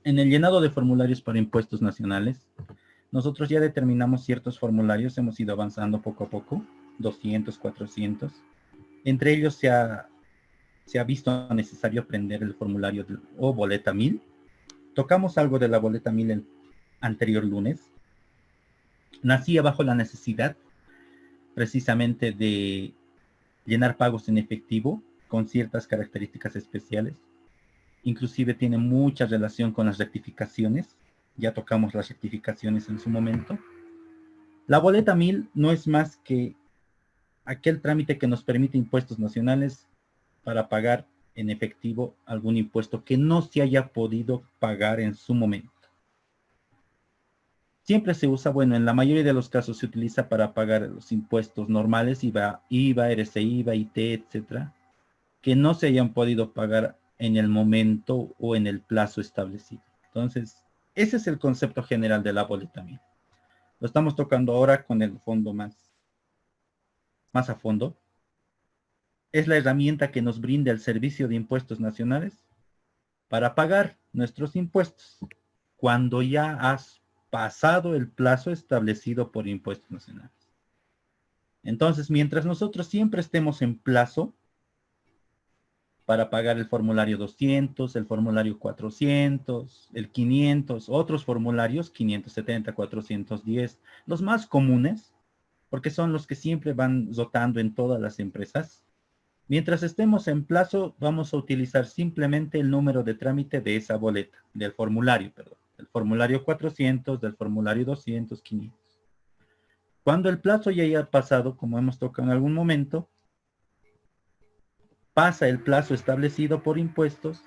En el llenado de formularios para impuestos nacionales, nosotros ya determinamos ciertos formularios, hemos ido avanzando poco a poco, 200, 400. Entre ellos se ha visto necesario aprender el formulario o boleta 1000. Tocamos algo de la boleta 1000 el anterior lunes. Nacía bajo la necesidad precisamente de llenar pagos en efectivo con ciertas características especiales. Inclusive tiene mucha relación con las rectificaciones. Ya tocamos las rectificaciones en su momento. La boleta 1000 no es más que aquel trámite que nos permite impuestos nacionales para pagar en efectivo algún impuesto que no se haya podido pagar en su momento. Siempre se usa, bueno, en la mayoría de los casos se utiliza para pagar los impuestos normales, IVA, RCI, IT, etcétera, que no se hayan podido pagar en el momento o en el plazo establecido. Entonces, ese es el concepto general de la boleta 1000. Lo estamos tocando ahora con el fondo más a fondo. Es la herramienta que nos brinda el Servicio de Impuestos Nacionales para pagar nuestros impuestos cuando ya has pasado el plazo establecido por impuestos nacionales. Entonces, mientras nosotros siempre estemos en plazo para pagar el formulario 200, el formulario 400, el 500, otros formularios 570, 410, los más comunes, porque son los que siempre van rotando en todas las empresas. Mientras estemos en plazo, vamos a utilizar simplemente el número de trámite de esa boleta, del formulario, perdón, del formulario 400, del formulario 200, 500. Cuando el plazo ya haya pasado, como hemos tocado en algún momento, pasa el plazo establecido por impuestos,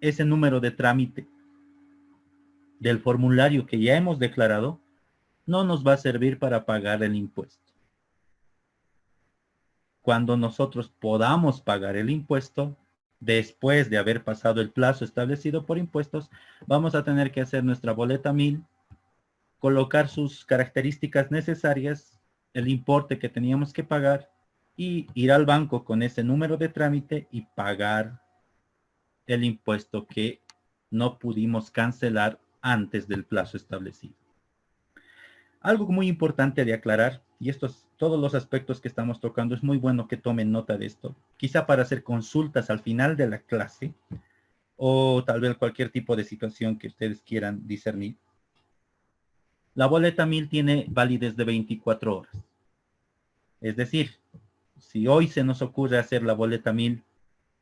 ese número de trámite del formulario que ya hemos declarado no nos va a servir para pagar el impuesto. Cuando nosotros podamos pagar el impuesto, después de haber pasado el plazo establecido por impuestos, vamos a tener que hacer nuestra boleta 1000, colocar sus características necesarias, el importe que teníamos que pagar y ir al banco con ese número de trámite y pagar el impuesto que no pudimos cancelar antes del plazo establecido. Algo muy importante de aclarar, y todos los aspectos que estamos tocando, es muy bueno que tomen nota de esto, quizá para hacer consultas al final de la clase, o tal vez cualquier tipo de situación que ustedes quieran discernir. La boleta 1000 tiene validez de 24 horas. Es decir, si hoy se nos ocurre hacer la boleta 1000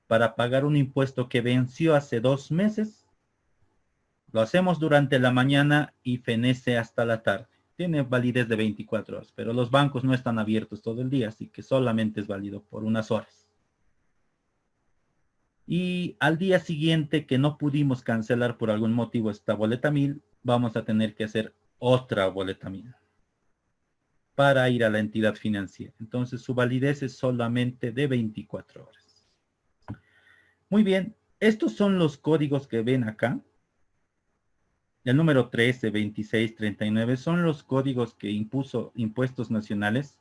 para pagar un impuesto que venció hace 2 meses, lo hacemos durante la mañana y fenece hasta la tarde. Tiene validez de 24 horas, pero los bancos no están abiertos todo el día, así que solamente es válido por unas horas. Y al día siguiente que no pudimos cancelar por algún motivo esta boleta 1000, vamos a tener que hacer otra boleta 1000 para ir a la entidad financiera. Entonces su validez es solamente de 24 horas. Muy bien, estos son los códigos que ven acá. El número 13, 26, 39 son los códigos que impuso Impuestos Nacionales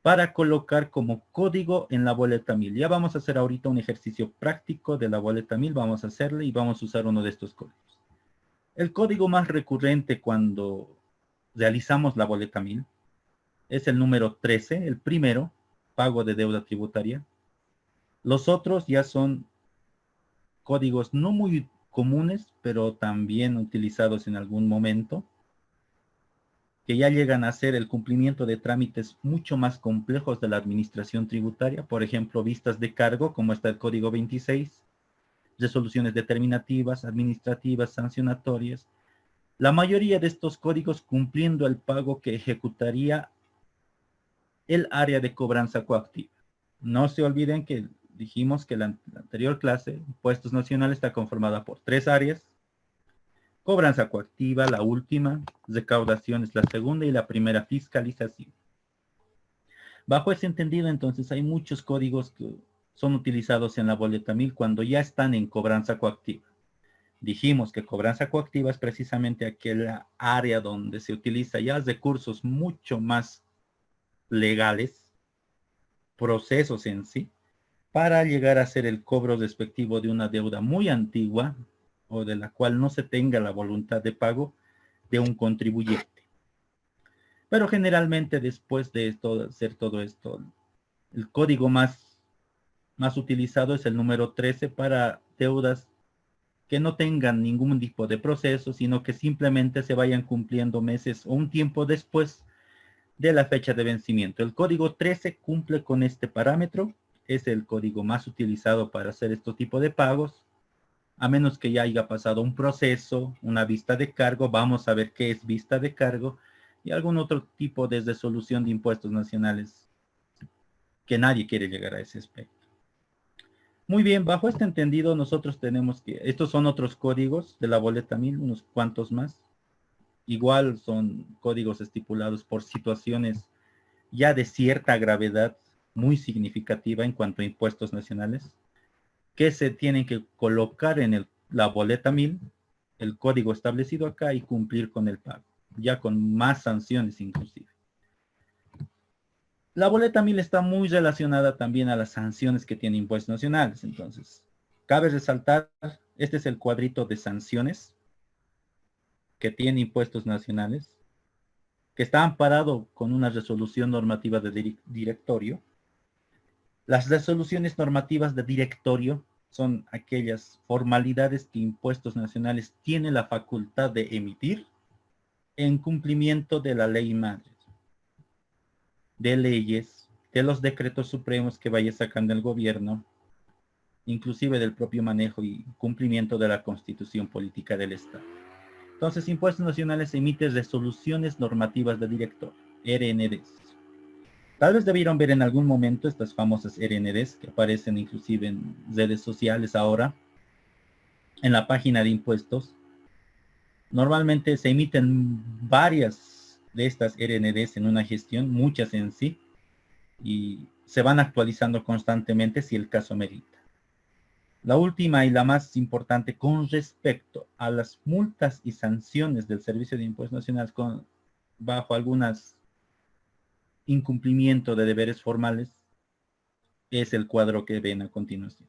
para colocar como código en la boleta 1000. Ya vamos a hacer ahorita un ejercicio práctico de la boleta 1000, vamos a hacerle y vamos a usar uno de estos códigos. El código más recurrente cuando realizamos la boleta 1000 es el número 13, el primero, pago de deuda tributaria. Los otros ya son códigos no muy comunes, pero también utilizados en algún momento, que ya llegan a ser el cumplimiento de trámites mucho más complejos de la administración tributaria, por ejemplo, vistas de cargo, como está el código 26, resoluciones determinativas, administrativas, sancionatorias. La mayoría de estos códigos cumpliendo el pago que ejecutaría el área de cobranza coactiva. No se olviden que dijimos que la anterior clase, Impuestos Nacionales, está conformada por 3 áreas: cobranza coactiva, la última; recaudación es la segunda; y la primera, fiscalización. Bajo ese entendido, entonces, hay muchos códigos que son utilizados en la boleta 1000 cuando ya están en cobranza coactiva. Dijimos que cobranza coactiva es precisamente aquella área donde se utiliza ya recursos mucho más legales, procesos en sí, para llegar a hacer el cobro respectivo de una deuda muy antigua, o de la cual no se tenga la voluntad de pago de un contribuyente. Pero generalmente después de hacer todo esto, el código más utilizado es el número 13 para deudas que no tengan ningún tipo de proceso, sino que simplemente se vayan cumpliendo meses o un tiempo después de la fecha de vencimiento. El código 13 cumple con este parámetro, es el código más utilizado para hacer este tipo de pagos, a menos que ya haya pasado un proceso, una vista de cargo, vamos a ver qué es vista de cargo, y algún otro tipo de resolución de impuestos nacionales, que nadie quiere llegar a ese aspecto. Muy bien, bajo este entendido nosotros tenemos que, estos son otros códigos de la boleta 1000, unos cuantos más. Igual son códigos estipulados por situaciones ya de cierta gravedad muy significativa en cuanto a impuestos nacionales, que se tienen que colocar en la boleta 1000, el código establecido acá y cumplir con el pago, ya con más sanciones inclusive. La boleta 1000 está muy relacionada también a las sanciones que tiene impuestos nacionales. Entonces, cabe resaltar, este es el cuadrito de sanciones que tiene impuestos nacionales, que está amparado con una resolución normativa de directorio. Las resoluciones normativas de directorio son aquellas formalidades que impuestos nacionales tiene la facultad de emitir en cumplimiento de la ley madre, de leyes, de los decretos supremos que vaya sacando el gobierno, inclusive del propio manejo y cumplimiento de la constitución política del Estado. Entonces, impuestos nacionales emite resoluciones normativas de directorio, RNDs. Tal vez debieron ver en algún momento estas famosas RNDs que aparecen inclusive en redes sociales ahora, en la página de impuestos. Normalmente se emiten varias de estas RNDs en una gestión, muchas en sí, y se van actualizando constantemente si el caso merita. La última y la más importante con respecto a las multas y sanciones del Servicio de Impuestos Nacionales bajo algunas incumplimiento de deberes formales es el cuadro que ven a continuación.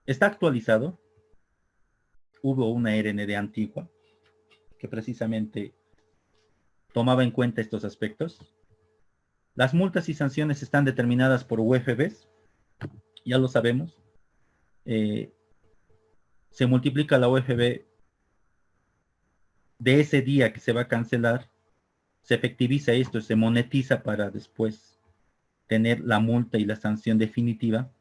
Está actualizado. Hubo una RND antigua que precisamente tomaba en cuenta estos aspectos. Las multas y sanciones están determinadas por UFBs, ya lo sabemos. Se multiplica la UFB de ese día que se va a cancelar, se efectiviza esto, se monetiza para después tener la multa y la sanción definitiva.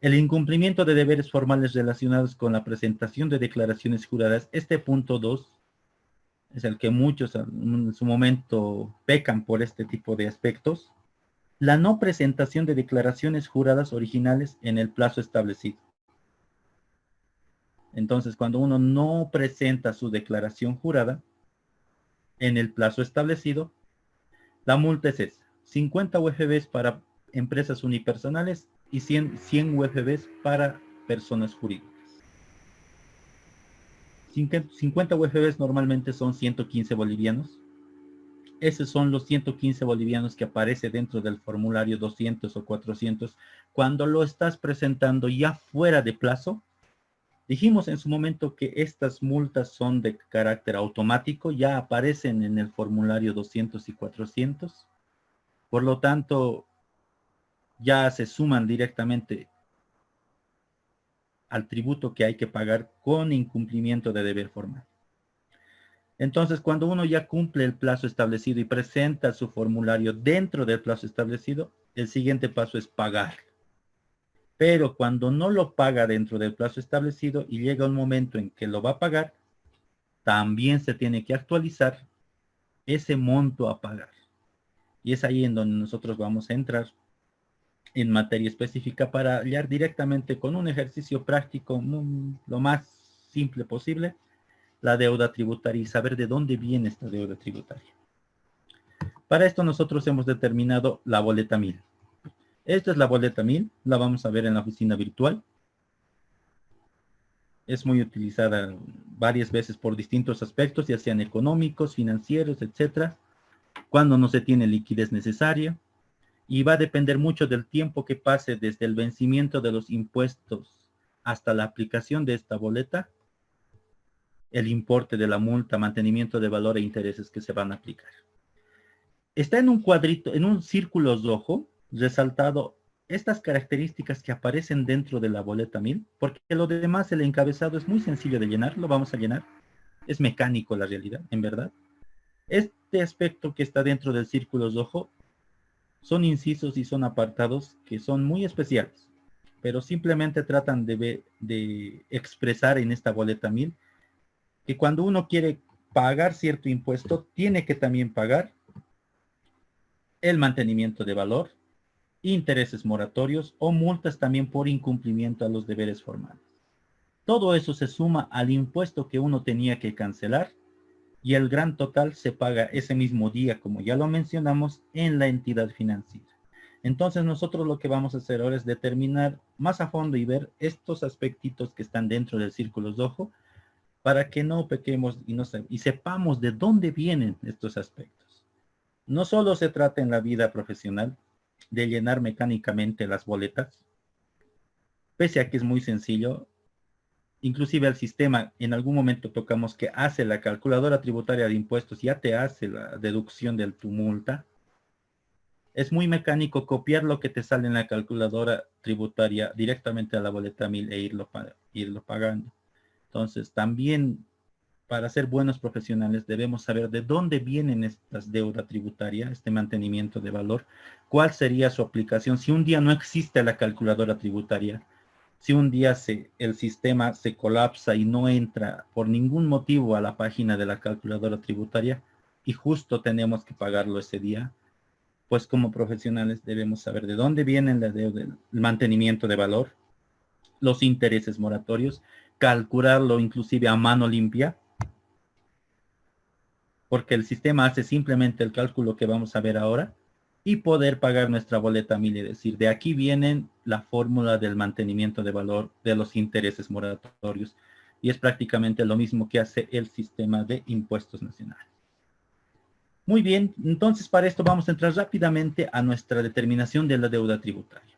El incumplimiento de deberes formales relacionados con la presentación de declaraciones juradas, este punto 2, es el que muchos en su momento pecan por este tipo de aspectos. La no presentación de declaraciones juradas originales en el plazo establecido. Entonces, cuando uno no presenta su declaración jurada en el plazo establecido, la multa es esa: 50 UFBs para empresas unipersonales y 100 UFBs para personas jurídicas. 50 UFBs normalmente son 115 bolivianos. Esos son los 115 bolivianos que aparece dentro del formulario 200 o 400 cuando lo estás presentando ya fuera de plazo. Dijimos en su momento que estas multas son de carácter automático, ya aparecen en el formulario 200 y 400. Por lo tanto, ya se suman directamente al tributo que hay que pagar con incumplimiento de deber formal. Entonces, cuando uno ya cumple el plazo establecido y presenta su formulario dentro del plazo establecido, el siguiente paso es pagar. Pero cuando no lo paga dentro del plazo establecido y llega un momento en que lo va a pagar, también se tiene que actualizar ese monto a pagar. Y es ahí en donde nosotros vamos a entrar en materia específica para hallar directamente con un ejercicio práctico lo más simple posible la deuda tributaria y saber de dónde viene esta deuda tributaria. Para esto nosotros hemos determinado la boleta 1000. Esta es la boleta 1000, la vamos a ver en la oficina virtual. Es muy utilizada varias veces por distintos aspectos, ya sean económicos, financieros, etcétera, cuando no se tiene liquidez necesaria. Y va a depender mucho del tiempo que pase desde el vencimiento de los impuestos hasta la aplicación de esta boleta, el importe de la multa, mantenimiento de valor e intereses que se van a aplicar. Está en un cuadrito, en un círculo rojo, resaltado estas características que aparecen dentro de la boleta 1000, porque lo demás, el encabezado es muy sencillo de llenar, lo vamos a llenar. Es mecánico la realidad, en verdad. Este aspecto que está dentro del círculo rojo son incisos y son apartados que son muy especiales, pero simplemente tratan de expresar en esta boleta 1000 que cuando uno quiere pagar cierto impuesto, tiene que también pagar el mantenimiento de valor, intereses moratorios o multas también por incumplimiento a los deberes formales. Todo eso se suma al impuesto que uno tenía que cancelar y el gran total se paga ese mismo día, como ya lo mencionamos, en la entidad financiera. Entonces nosotros lo que vamos a hacer ahora es determinar más a fondo y ver estos aspectitos que están dentro del círculo rojo para que no pequemos y sepamos de dónde vienen estos aspectos. No solo se trata en la vida profesional de llenar mecánicamente las boletas, pese a que es muy sencillo. Inclusive el sistema, en algún momento tocamos que hace la calculadora tributaria de impuestos, ya te hace la deducción de tu multa. Es muy mecánico copiar lo que te sale en la calculadora tributaria directamente a la boleta 1000 e irlo pagando. Entonces, también para ser buenos profesionales debemos saber de dónde vienen estas deudas tributarias, este mantenimiento de valor, cuál sería su aplicación. Si un día no existe la calculadora tributaria, si un día el sistema se colapsa y no entra por ningún motivo a la página de la calculadora tributaria y justo tenemos que pagarlo ese día, pues como profesionales debemos saber de dónde vienen la deuda, el mantenimiento de valor, los intereses moratorios, calcularlo inclusive a mano limpia, porque el sistema hace simplemente el cálculo que vamos a ver ahora y poder pagar nuestra boleta 1000, es decir, de aquí vienen la fórmula del mantenimiento de valor de los intereses moratorios y es prácticamente lo mismo que hace el sistema de impuestos nacionales. Muy bien, entonces para esto vamos a entrar rápidamente a nuestra determinación de la deuda tributaria.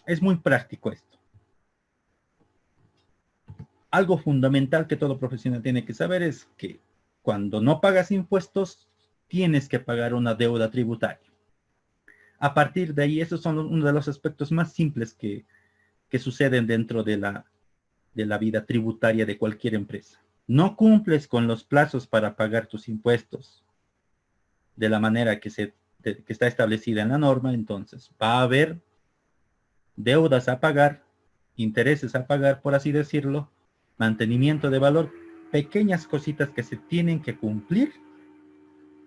Es muy práctico esto. Algo fundamental que todo profesional tiene que saber es que cuando no pagas impuestos, tienes que pagar una deuda tributaria. A partir de ahí, esos son uno de los aspectos más simples que suceden dentro de la vida tributaria de cualquier empresa. No cumples con los plazos para pagar tus impuestos de la manera que está establecida en la norma, entonces va a haber deudas a pagar, intereses a pagar, por así decirlo, mantenimiento de valor, pequeñas cositas que se tienen que cumplir,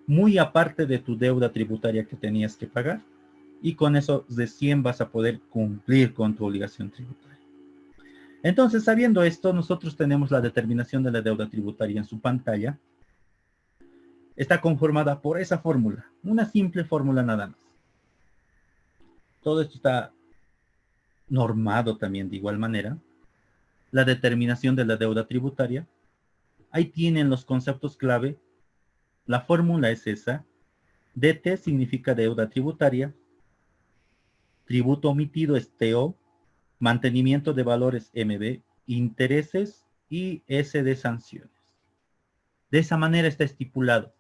muy aparte de tu deuda tributaria que tenías que pagar, y con eso recién vas a poder cumplir con tu obligación tributaria. Entonces, sabiendo esto, nosotros tenemos la determinación de la deuda tributaria en su pantalla. Está conformada por esa fórmula, una simple fórmula nada más. Todo esto está normado también de igual manera. La determinación de la deuda tributaria. Ahí tienen los conceptos clave. La fórmula es esa. DT significa deuda tributaria. Tributo omitido es TO. Mantenimiento de valores MB. Intereses y S de sanciones. De esa manera está estipulado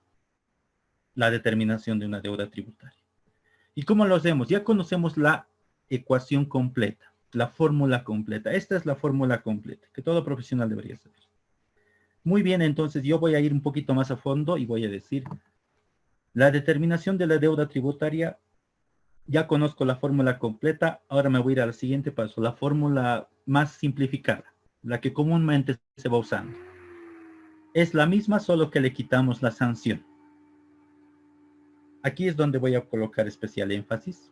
la determinación de una deuda tributaria. ¿Y cómo lo hacemos? Ya conocemos la ecuación completa, la fórmula completa. Esta es la fórmula completa que todo profesional debería saber. Muy bien, entonces yo voy a ir un poquito más a fondo y voy a decir la determinación de la deuda tributaria. Ya conozco la fórmula completa, ahora me voy a ir al siguiente paso, la fórmula más simplificada, la que comúnmente se va usando. Es la misma, solo que le quitamos la sanción. Aquí es donde voy a colocar especial énfasis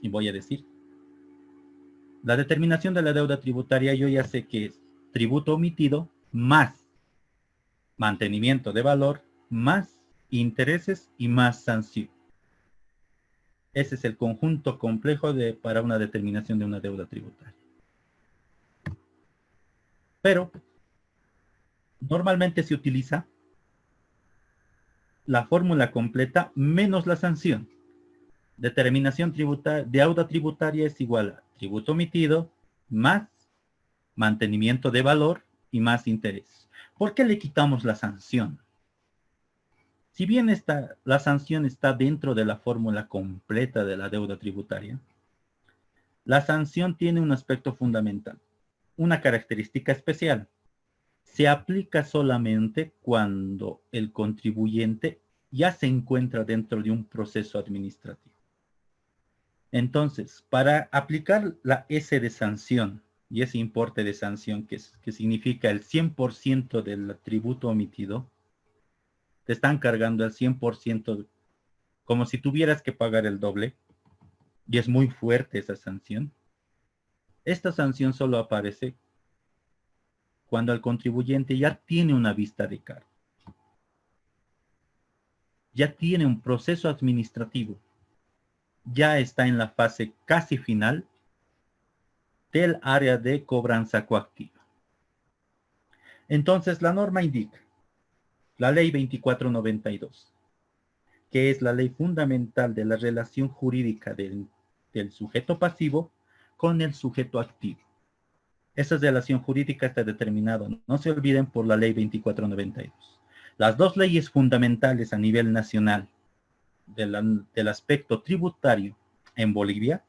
y voy a decir, la determinación de la deuda tributaria yo ya sé que es tributo omitido más mantenimiento de valor más intereses y más sanción. Ese es el conjunto complejo para una determinación de una deuda tributaria. Pero normalmente se utiliza la fórmula completa menos la sanción. Determinación tributaria, deuda tributaria es igual a tributo omitido más mantenimiento de valor y más interés. ¿Por qué le quitamos la sanción? Si bien la sanción está dentro de la fórmula completa de la deuda tributaria, la sanción tiene un aspecto fundamental, una característica especial. Se aplica solamente cuando el contribuyente ya se encuentra dentro de un proceso administrativo. Entonces, para aplicar la S de sanción y ese importe de sanción que significa el 100% del tributo omitido, te están cargando el 100% como si tuvieras que pagar el doble, y es muy fuerte esa sanción. Esta sanción solo aparece cuando el contribuyente ya tiene una vista de cargo, ya tiene un proceso administrativo, ya está en la fase casi final del área de cobranza coactiva. Entonces, la norma indica, la ley 2492, que es la ley fundamental de la relación jurídica del sujeto pasivo con el sujeto activo. Esa relación jurídica está determinada, no se olviden, por la ley 2492. Las dos leyes fundamentales a nivel nacional del aspecto tributario en Bolivia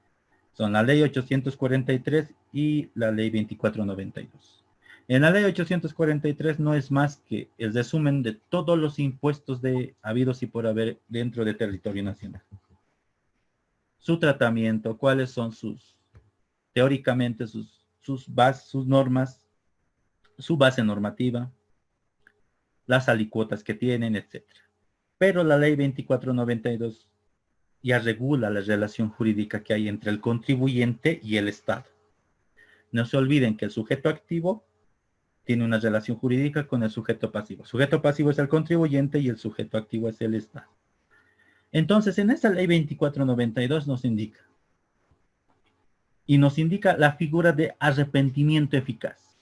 son la ley 843 y la ley 2492. En la ley 843 no es más que el resumen de todos los impuestos habidos y por haber dentro del territorio nacional. Su tratamiento, cuáles son teóricamente sus normas, su base normativa, las alícuotas que tienen, etc. Pero la ley 2492 ya regula la relación jurídica que hay entre el contribuyente y el Estado. No se olviden que el sujeto activo tiene una relación jurídica con el sujeto pasivo. El sujeto pasivo es el contribuyente y el sujeto activo es el Estado. Entonces, en esta ley 2492 nos indica la figura de arrepentimiento eficaz.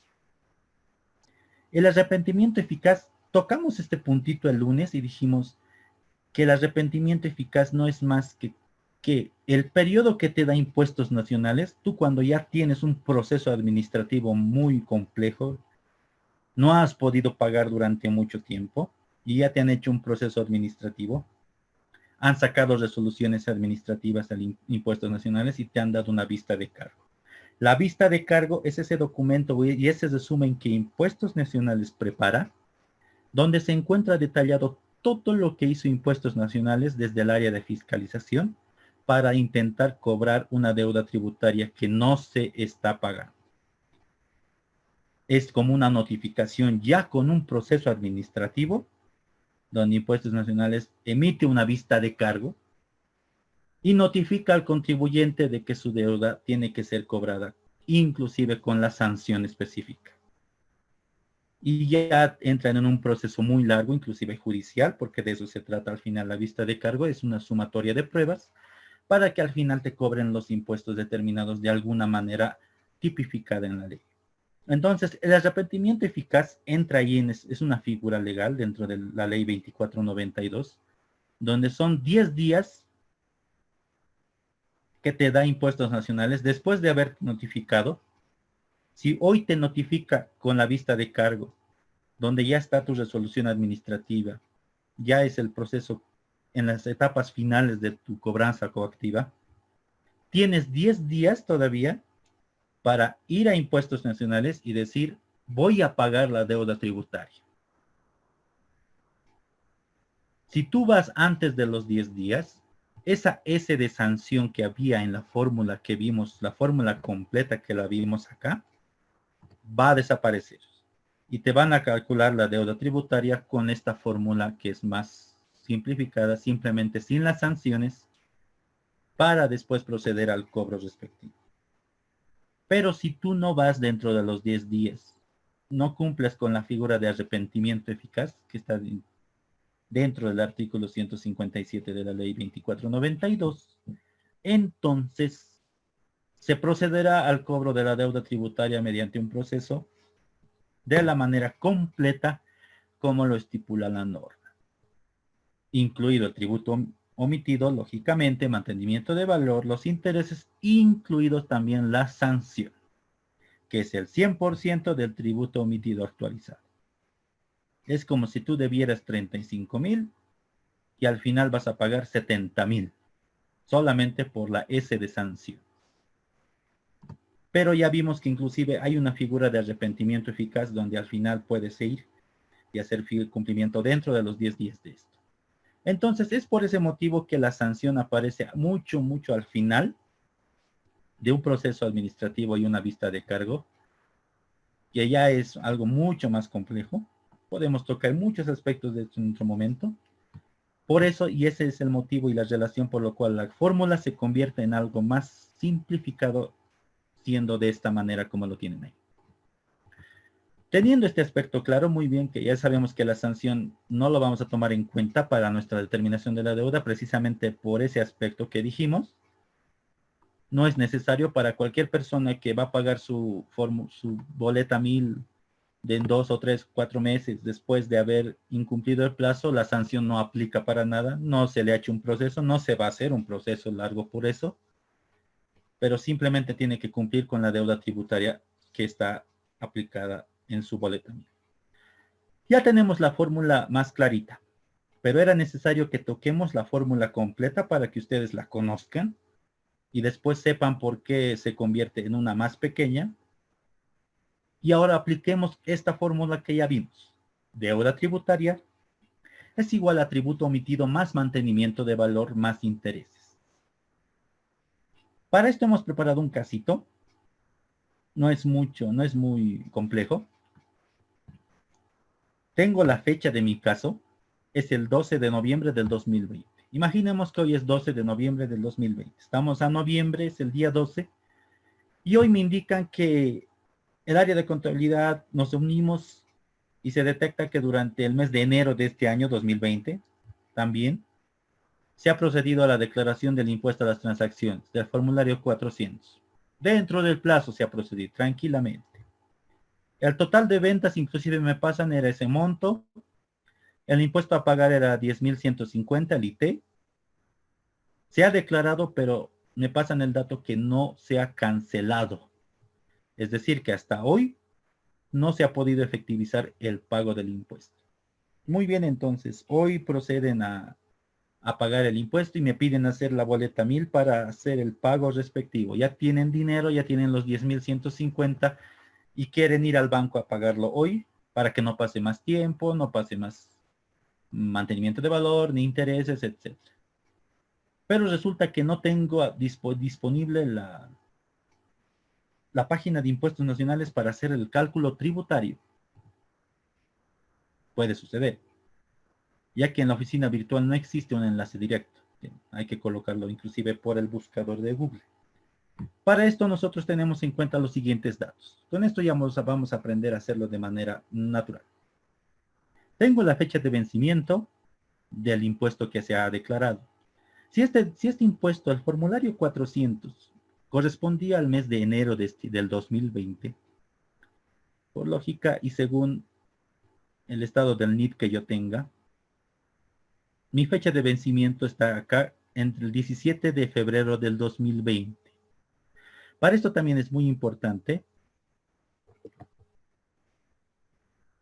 El arrepentimiento eficaz, tocamos este puntito el lunes y dijimos que el arrepentimiento eficaz no es más que el periodo que te da impuestos nacionales, tú cuando ya tienes un proceso administrativo muy complejo, no has podido pagar durante mucho tiempo y ya te han hecho un proceso administrativo, han sacado resoluciones administrativas de impuestos nacionales y te han dado una vista de cargo. La vista de cargo es ese documento y ese resumen que Impuestos Nacionales prepara, donde se encuentra detallado todo lo que hizo Impuestos Nacionales desde el área de fiscalización para intentar cobrar una deuda tributaria que no se está pagando. Es como una notificación ya con un proceso administrativo, donde Impuestos Nacionales emite una vista de cargo y notifica al contribuyente de que su deuda tiene que ser cobrada, inclusive con la sanción específica. Y ya entran en un proceso muy largo, inclusive judicial, porque de eso se trata al final la vista de cargo, es una sumatoria de pruebas, para que al final te cobren los impuestos determinados de alguna manera tipificada en la ley. Entonces, el arrepentimiento eficaz entra ahí, es una figura legal dentro de la ley 2492, donde son 10 días que te da Impuestos Nacionales después de haber notificado. Si hoy te notifica con la vista de cargo, donde ya está tu resolución administrativa, ya es el proceso en las etapas finales de tu cobranza coactiva, tienes 10 días todavía para ir a Impuestos Nacionales y decir, voy a pagar la deuda tributaria. Si tú vas antes de los 10 días, esa S de sanción que había en la fórmula que vimos, la fórmula completa que la vimos acá, va a desaparecer. Y te van a calcular la deuda tributaria con esta fórmula que es más simplificada, simplemente sin las sanciones, para después proceder al cobro respectivo. Pero si tú no vas dentro de los 10 días, no cumples con la figura de arrepentimiento eficaz que está dentro del artículo 157 de la ley 2492, entonces se procederá al cobro de la deuda tributaria mediante un proceso de la manera completa como lo estipula la norma, incluido el tributo omitido, lógicamente, mantenimiento de valor, los intereses, incluidos también la sanción. que es el 100% del tributo omitido actualizado. Es como si tú debieras 35.000 y al final vas a pagar 70.000, solamente por la S de sanción. Pero ya vimos que inclusive hay una figura de arrepentimiento eficaz donde al final puedes ir y hacer cumplimiento dentro de los 10 días de esto. Entonces es por ese motivo que la sanción aparece mucho al final de un proceso administrativo y una vista de cargo, que ya es algo mucho más complejo. Podemos tocar muchos aspectos de esto en otro momento. Por eso, y ese es el motivo y la relación por lo cual la fórmula se convierte en algo más simplificado, siendo de esta manera como lo tienen ahí. Teniendo este aspecto claro, muy bien, que ya sabemos que la sanción no lo vamos a tomar en cuenta para nuestra determinación de la deuda, precisamente por ese aspecto que dijimos. No es necesario para cualquier persona que va a pagar su boleta 1000 de 2 o 3, 4 meses después de haber incumplido el plazo. La sanción no aplica para nada, no se le ha hecho un proceso, no se va a hacer un proceso largo por eso, pero simplemente tiene que cumplir con la deuda tributaria que está aplicada en su boleta 1000. Ya tenemos la fórmula más clarita, pero era necesario que toquemos la fórmula completa para que ustedes la conozcan y después sepan por qué se convierte en una más pequeña. Y ahora apliquemos esta fórmula que ya vimos. Deuda tributaria es igual a tributo omitido más mantenimiento de valor más intereses. Para esto hemos preparado un casito. No es muy complejo. Tengo la fecha de mi caso. Es el 12 de noviembre del 2020. Imaginemos que hoy es 12 de noviembre del 2020. Estamos a noviembre, es el día 12. Y hoy me indican que el área de contabilidad nos unimos y se detecta que durante el mes de enero de este año 2020 también se ha procedido a la declaración del impuesto a las transacciones del formulario 400. Dentro del plazo se ha procedido tranquilamente. El total de ventas inclusive me pasan era ese monto. El impuesto a pagar era 10.150, el IT. Se ha declarado, pero me pasan el dato que no se ha cancelado. Es decir, que hasta hoy no se ha podido efectivizar el pago del impuesto. Muy bien, entonces, hoy proceden a pagar el impuesto y me piden hacer la boleta 1000 para hacer el pago respectivo. Ya tienen dinero, ya tienen los 10.150 y quieren ir al banco a pagarlo hoy para que no pase más tiempo, no pase más mantenimiento de valor, ni intereses, etc. Pero resulta que no tengo disponible la página de impuestos nacionales para hacer el cálculo tributario. Puede suceder, ya que en la oficina virtual no existe un enlace directo. Hay que colocarlo inclusive por el buscador de Google. Para esto nosotros tenemos en cuenta los siguientes datos. Con esto ya vamos a aprender a hacerlo de manera natural. Tengo la fecha de vencimiento del impuesto que se ha declarado. Si este impuesto, el formulario 400, correspondía al mes de enero del 2020, por lógica y según el estado del NIT que yo tenga, mi fecha de vencimiento está acá entre el 17 de febrero del 2020. Para esto también es muy importante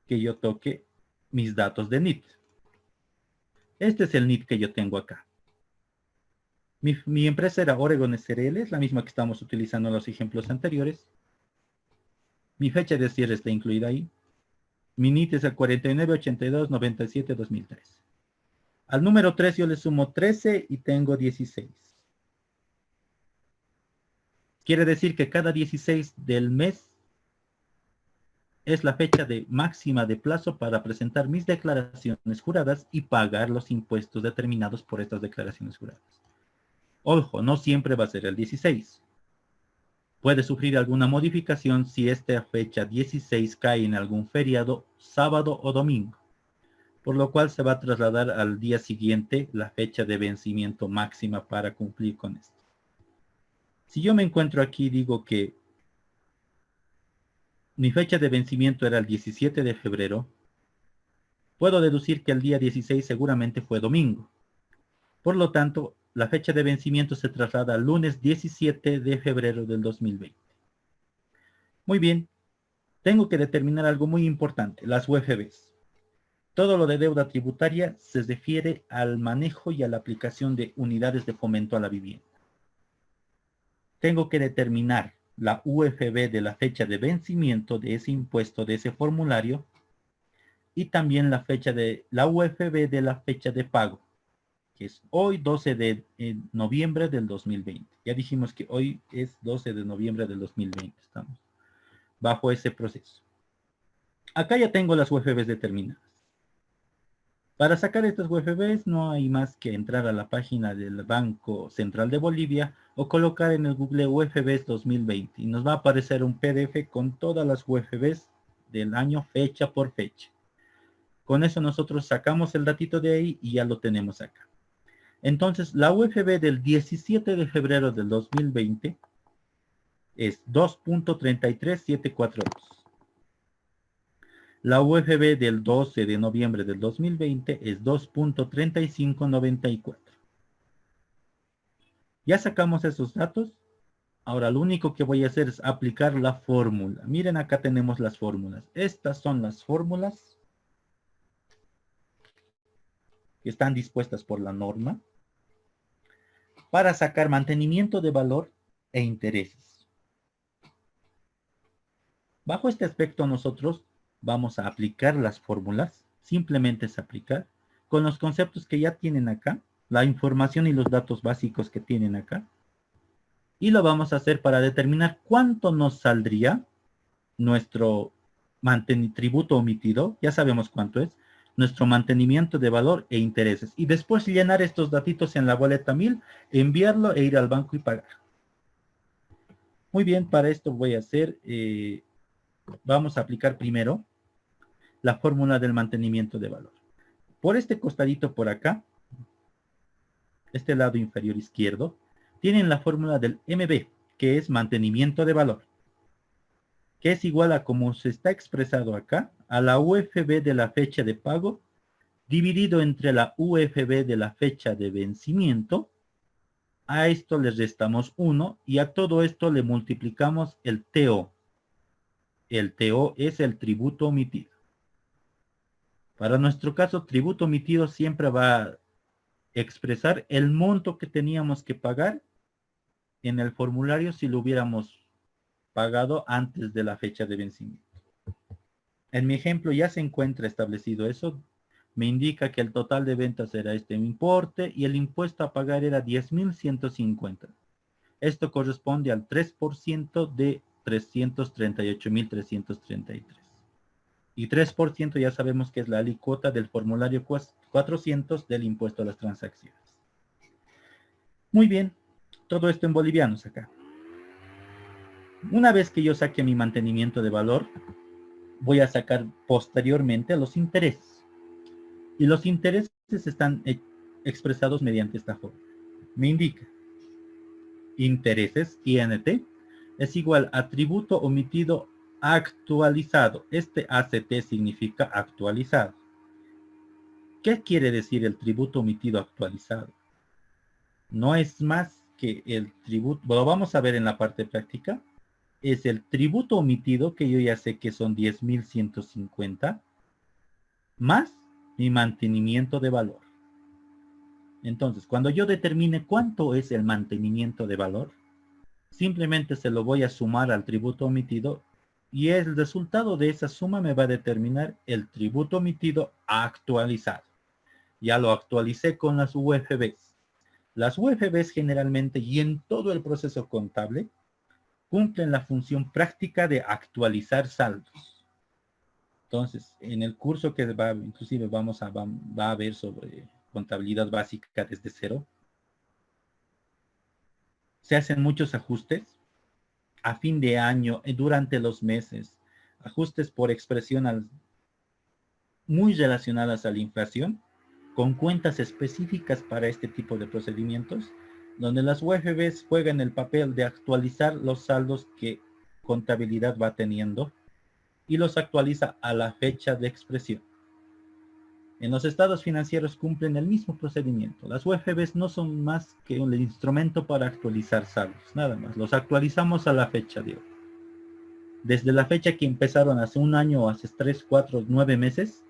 que yo toque mis datos de NIT. Este es el NIT que yo tengo acá. Mi empresa era Oregon SRL, es la misma que estamos utilizando en los ejemplos anteriores. Mi fecha de cierre está incluida ahí. Mi NIT es el 498297-2003. Al número 3 yo le sumo 13 y tengo 16. Quiere decir que cada 16 del mes es la fecha máxima de plazo para presentar mis declaraciones juradas y pagar los impuestos determinados por estas declaraciones juradas. Ojo, no siempre va a ser el 16. Puede sufrir alguna modificación si esta fecha 16 cae en algún feriado, sábado o domingo, por lo cual se va a trasladar al día siguiente la fecha de vencimiento máxima para cumplir con esto. Si yo me encuentro aquí, digo que mi fecha de vencimiento era el 17 de febrero, puedo deducir que el día 16 seguramente fue domingo. Por lo tanto, la fecha de vencimiento se traslada al lunes 17 de febrero del 2020. Muy bien, tengo que determinar algo muy importante, las UFBs. Todo lo de deuda tributaria se refiere al manejo y a la aplicación de unidades de fomento a la vivienda. Tengo que determinar la UFB de la fecha de vencimiento de ese impuesto, de ese formulario, y también la UFB de la fecha de pago, que es hoy 12 de noviembre del 2020. Ya dijimos que hoy es 12 de noviembre del 2020. Estamos bajo ese proceso. Acá ya tengo las UFBs determinadas. Para sacar estas UFBs no hay más que entrar a la página del Banco Central de Bolivia o colocar en el Google UFBs 2020 y nos va a aparecer un PDF con todas las UFBs del año fecha por fecha. Con eso nosotros sacamos el datito de ahí y ya lo tenemos acá. Entonces la UFB del 17 de febrero del 2020 es 2.33742. La UFB del 12 de noviembre del 2020 es 2.3594. Ya sacamos esos datos. Ahora lo único que voy a hacer es aplicar la fórmula. Miren, acá tenemos las fórmulas. Estas son las fórmulas que están dispuestas por la norma para sacar mantenimiento de valor e intereses. Bajo este aspecto nosotros vamos a aplicar las fórmulas, simplemente es aplicar, con los conceptos que ya tienen acá, la información y los datos básicos que tienen acá, y lo vamos a hacer para determinar cuánto nos saldría nuestro tributo omitido, ya sabemos cuánto es, nuestro mantenimiento de valor e intereses, y después llenar estos datitos en la boleta 1000, enviarlo e ir al banco y pagar. Muy bien, para esto voy a hacer, vamos a aplicar primero la fórmula del mantenimiento de valor. Por este costadito por acá, este lado inferior izquierdo, tienen la fórmula del MB, que es mantenimiento de valor, que es igual a como se está expresado acá, a la UFB de la fecha de pago, dividido entre la UFB de la fecha de vencimiento. A esto le restamos 1 y a todo esto le multiplicamos el TO. El TO es el tributo omitido. Para nuestro caso, tributo omitido siempre va a expresar el monto que teníamos que pagar en el formulario si lo hubiéramos pagado antes de la fecha de vencimiento. En mi ejemplo ya se encuentra establecido eso. Me indica que el total de ventas era este importe y el impuesto a pagar era 10.150. Esto corresponde al 3% de 338.333. Y 3% ya sabemos que es la alícuota del formulario 400 del impuesto a las transacciones. Muy bien, todo esto en bolivianos acá. Una vez que yo saque mi mantenimiento de valor, voy a sacar posteriormente los intereses. Y los intereses están expresados mediante esta forma. Me indica intereses, INT, es igual a tributo omitido actualizado. Este ACT significa actualizado. ¿Qué quiere decir el tributo omitido actualizado? No es más que el tributo, lo vamos a ver en la parte práctica, es el tributo omitido, que yo ya sé que son 10.150, más mi mantenimiento de valor. Entonces, cuando yo determine cuánto es el mantenimiento de valor, simplemente se lo voy a sumar al tributo omitido y el resultado de esa suma me va a determinar el tributo omitido actualizado. Ya lo actualicé con las UFBs. Las UFBs generalmente y en todo el proceso contable cumplen la función práctica de actualizar saldos. Entonces, en el curso que inclusive va a ver sobre contabilidad básica desde cero, se hacen muchos ajustes a fin de año, durante los meses, ajustes por expresión muy relacionadas a la inflación, con cuentas específicas para este tipo de procedimientos, donde las UFBs juegan el papel de actualizar los saldos que contabilidad va teniendo y los actualiza a la fecha de expresión. En los estados financieros cumplen el mismo procedimiento. Las UFBs no son más que un instrumento para actualizar saldos, nada más. Los actualizamos a la fecha de hoy. desde la fecha que empezaron hace un año o hace 3, 4, 9 meses,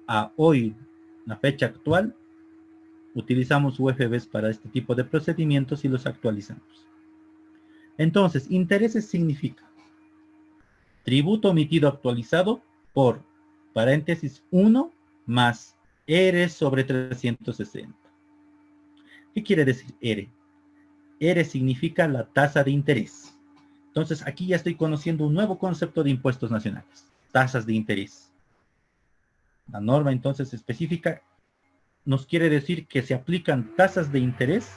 a hoy, la fecha actual, utilizamos UFBs para este tipo de procedimientos y los actualizamos. Entonces, intereses significa tributo omitido actualizado por paréntesis 1 más R sobre 360. ¿Qué quiere decir R? R significa la tasa de interés. Entonces, aquí ya estoy conociendo un nuevo concepto de impuestos nacionales, tasas de interés. La norma entonces específica nos quiere decir que se aplican tasas de interés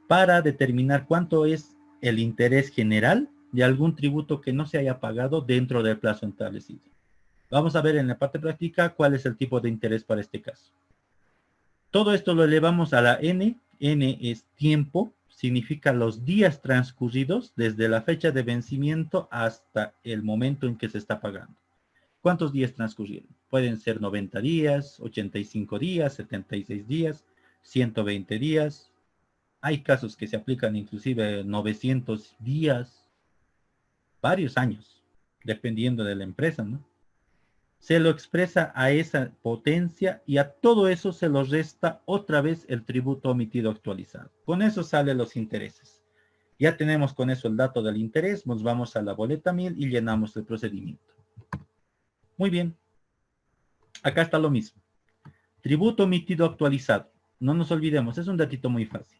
para determinar cuánto es el interés general de algún tributo que no se haya pagado dentro del plazo establecido. Vamos a ver en la parte práctica cuál es el tipo de interés para este caso. Todo esto lo elevamos a la N. N es tiempo, significa los días transcurridos desde la fecha de vencimiento hasta el momento en que se está pagando. ¿Cuántos días transcurrieron? Pueden ser 90 días, 85 días, 76 días, 120 días. Hay casos que se aplican inclusive 900 días, varios años, dependiendo de la empresa, ¿no? Se lo expresa a esa potencia y a todo eso se lo resta otra vez el tributo omitido actualizado. Con eso salen los intereses. Ya tenemos con eso el dato del interés, nos vamos a la boleta 1000 y llenamos el procedimiento. Muy bien. Acá está lo mismo. Tributo omitido actualizado. No nos olvidemos, es un datito muy fácil.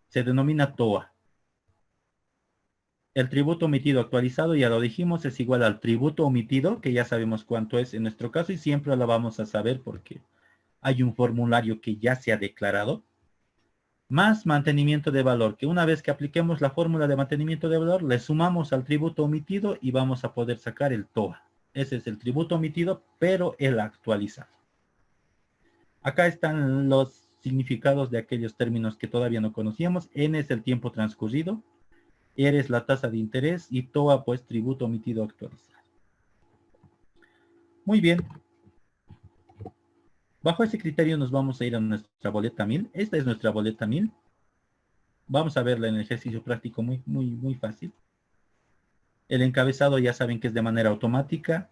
Se denomina TOA. El tributo omitido actualizado, ya lo dijimos, es igual al tributo omitido, que ya sabemos cuánto es en nuestro caso y siempre lo vamos a saber porque hay un formulario que ya se ha declarado, más mantenimiento de valor, que una vez que apliquemos la fórmula de mantenimiento de valor, le sumamos al tributo omitido y vamos a poder sacar el TOA. Ese es el tributo omitido, pero el actualizado. Acá están los significados de aquellos términos que todavía no conocíamos. N es el tiempo transcurrido, R es la tasa de interés y TOA pues tributo omitido actualizado. Muy bien. Bajo ese criterio nos vamos a ir a nuestra boleta 1000. Esta es nuestra boleta 1000. Vamos a verla en el ejercicio práctico muy fácil. El encabezado ya saben que es de manera automática.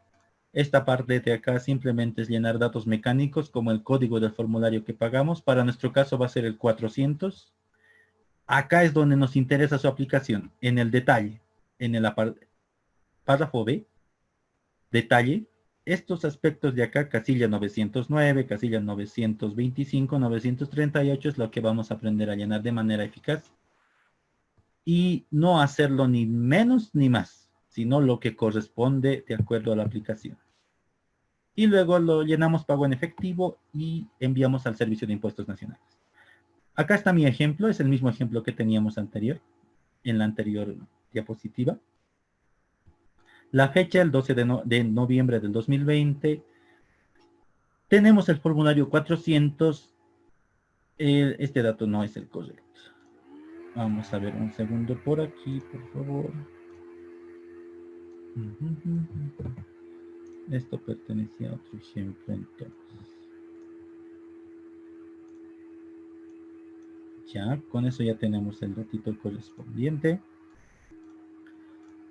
Esta parte de acá simplemente es llenar datos mecánicos como el código del formulario que pagamos. Para nuestro caso va a ser el 400. Acá es donde nos interesa su aplicación, en el detalle, en el párrafo B, detalle. Estos aspectos de acá, casilla 909, casilla 925, 938 es lo que vamos a aprender a llenar de manera eficaz. Y no hacerlo ni menos ni más, sino lo que corresponde de acuerdo a la aplicación. Y luego lo llenamos pago en efectivo y enviamos al Servicio de Impuestos Nacionales. Acá está mi ejemplo, es el mismo ejemplo que teníamos anterior, en la anterior diapositiva. La fecha, el 12 de noviembre del 2020. Tenemos el formulario 400. Este dato no es el correcto. Vamos a ver un segundo por aquí, por favor. Esto pertenecía a otro ejemplo entonces. Ya, con eso ya tenemos el datito correspondiente.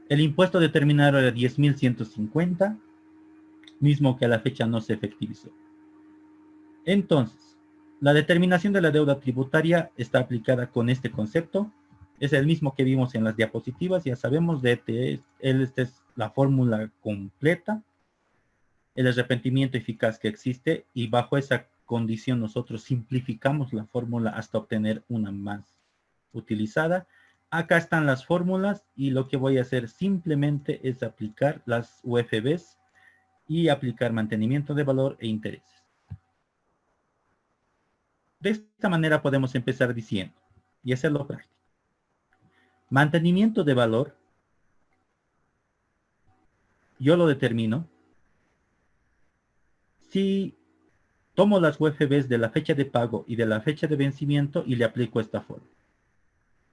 El impuesto determinado era 10.150, mismo que a la fecha no se efectivizó. Entonces, la determinación de la deuda tributaria está aplicada con este concepto. Es el mismo que vimos en las diapositivas. Ya sabemos de esta es la fórmula completa, el arrepentimiento eficaz que existe, y bajo esa condición nosotros simplificamos la fórmula hasta obtener una más utilizada. Acá están las fórmulas y lo que voy a hacer simplemente es aplicar las UFBs y aplicar mantenimiento de valor e intereses. De esta manera podemos empezar diciendo y hacerlo práctico. Mantenimiento de valor, yo lo determino si tomo las UFBs de la fecha de pago y de la fecha de vencimiento y le aplico esta forma.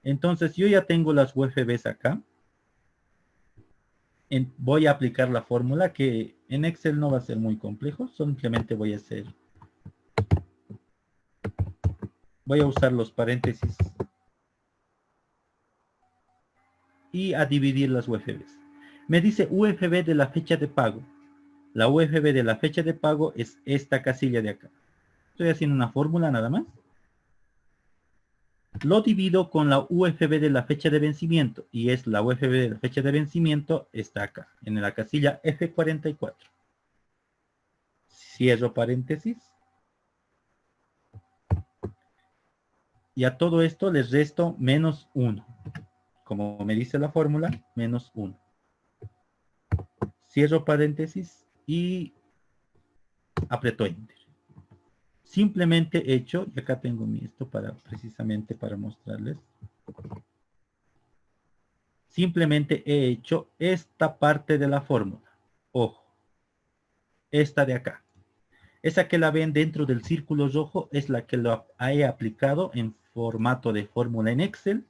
Entonces yo ya tengo las UFBs acá. Voy a aplicar la fórmula que en Excel no va a ser muy complejo. Simplemente voy a usar los paréntesis y a dividir las UFBs. Me dice UFB de la fecha de pago. La UFB de la fecha de pago es esta casilla de acá. Estoy haciendo una fórmula nada más. Lo divido con la UFB de la fecha de vencimiento. Y es la UFB de la fecha de vencimiento, está acá, en la casilla F44. Cierro paréntesis. Y a todo esto les resto menos 1. Como me dice la fórmula, menos 1. Cierro paréntesis y aprieto Enter. Simplemente he hecho, y acá tengo esto precisamente para mostrarles. Simplemente he hecho esta parte de la fórmula. Ojo, esta de acá. Esa que la ven dentro del círculo rojo es la que lo he aplicado en formato de fórmula en Excel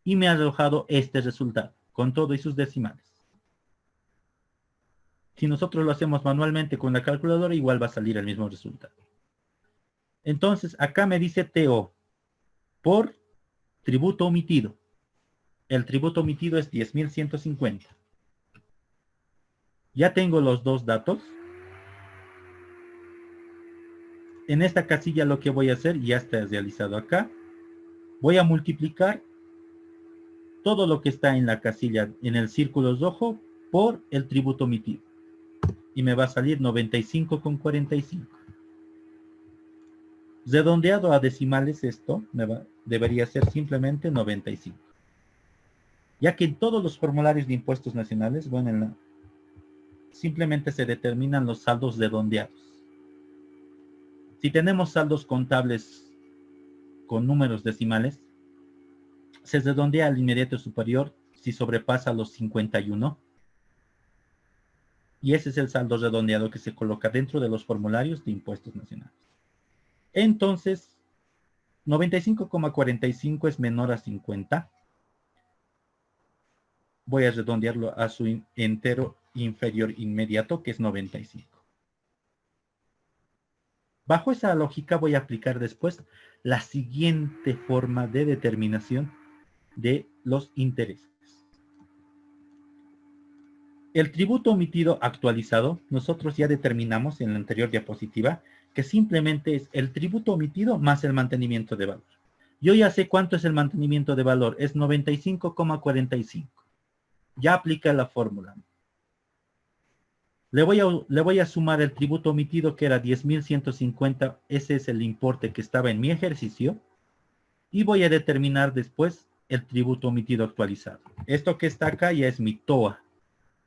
y me ha arrojado este resultado con todo y sus decimales. Si nosotros lo hacemos manualmente con la calculadora, igual va a salir el mismo resultado. Entonces, acá me dice TO por tributo omitido. El tributo omitido es 10.150. Ya tengo los dos datos. En esta casilla lo que voy a hacer, ya está realizado acá. Voy a multiplicar todo lo que está en la casilla, en el círculo rojo, por el tributo omitido. Y me va a salir 95,45. Redondeado a decimales esto, debería ser simplemente 95. Ya que en todos los formularios de impuestos nacionales, bueno, simplemente se determinan los saldos redondeados. Si tenemos saldos contables con números decimales, se redondea al inmediato superior si sobrepasa los 51. Y ese es el saldo redondeado que se coloca dentro de los formularios de impuestos nacionales. Entonces, 95,45 es menor a 50. Voy a redondearlo a su entero inferior inmediato, que es 95. Bajo esa lógica voy a aplicar después la siguiente forma de determinación de los intereses. El tributo omitido actualizado, nosotros ya determinamos en la anterior diapositiva que simplemente es el tributo omitido más el mantenimiento de valor. Yo ya sé cuánto es el mantenimiento de valor, es 95,45. Ya aplica la fórmula. Le voy a sumar el tributo omitido que era 10.150, ese es el importe que estaba en mi ejercicio, y voy a determinar después el tributo omitido actualizado. Esto que está acá ya es mi TOA,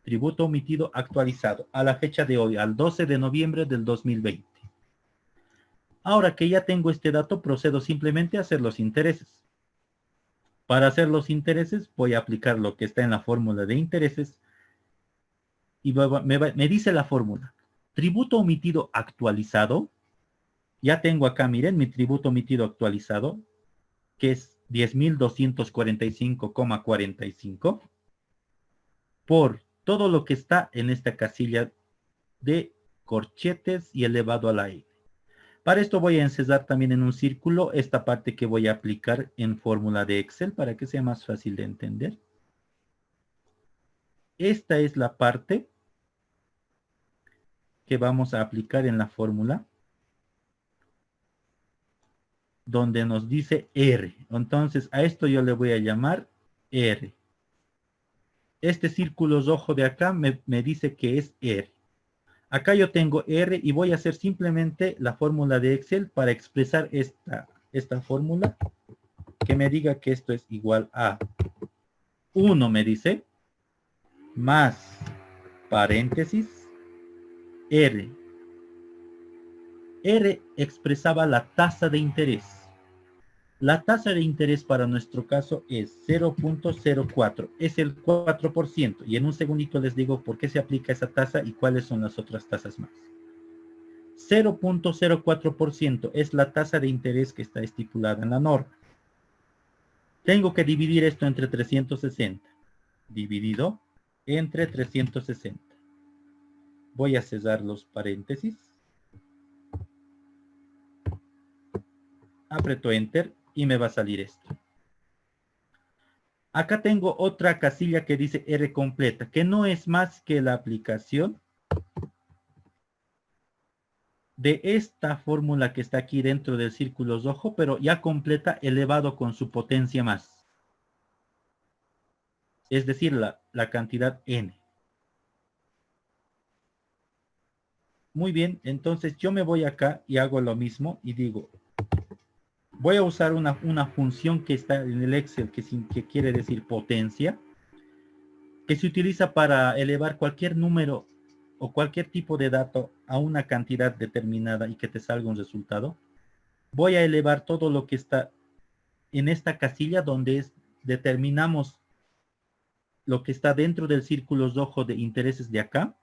tributo omitido actualizado, a la fecha de hoy, al 12 de noviembre del 2020. Ahora que ya tengo este dato, procedo simplemente a hacer los intereses. Para hacer los intereses, voy a aplicar lo que está en la fórmula de intereses, y me dice la fórmula, tributo omitido actualizado, ya tengo acá, miren, mi tributo omitido actualizado, que es 10.245,45, por todo lo que está en esta casilla de corchetes y elevado a la n. Para esto voy a encerrar también en un círculo esta parte que voy a aplicar en fórmula de Excel para que sea más fácil de entender. Esta es la parte que vamos a aplicar en la fórmula donde nos dice R. Entonces a esto yo le voy a llamar R. Este círculo rojo de acá me dice que es R. Acá yo tengo R y voy a hacer simplemente la fórmula de Excel para expresar esta fórmula que me diga que esto es igual a 1, me dice, más paréntesis R. R expresaba la tasa de interés. La tasa de interés para nuestro caso es 0.04, es el 4%. Y en un segundito les digo por qué se aplica esa tasa y cuáles son las otras tasas más. 0.04% es la tasa de interés que está estipulada en la norma. Tengo que dividir esto entre 360. Dividido entre 360. Voy a cerrar los paréntesis. Aprieto Enter y me va a salir esto. Acá tengo otra casilla que dice R completa, que no es más que la aplicación de esta fórmula que está aquí dentro del círculo rojo, pero ya completa elevado con su potencia más. Es decir, la cantidad n. Muy bien, entonces yo me voy acá y hago lo mismo y digo, voy a usar una función que está en el Excel que quiere decir potencia, que se utiliza para elevar cualquier número o cualquier tipo de dato a una cantidad determinada y que te salga un resultado. Voy a elevar todo lo que está en esta casilla donde determinamos lo que está dentro del círculo rojo de intereses de acá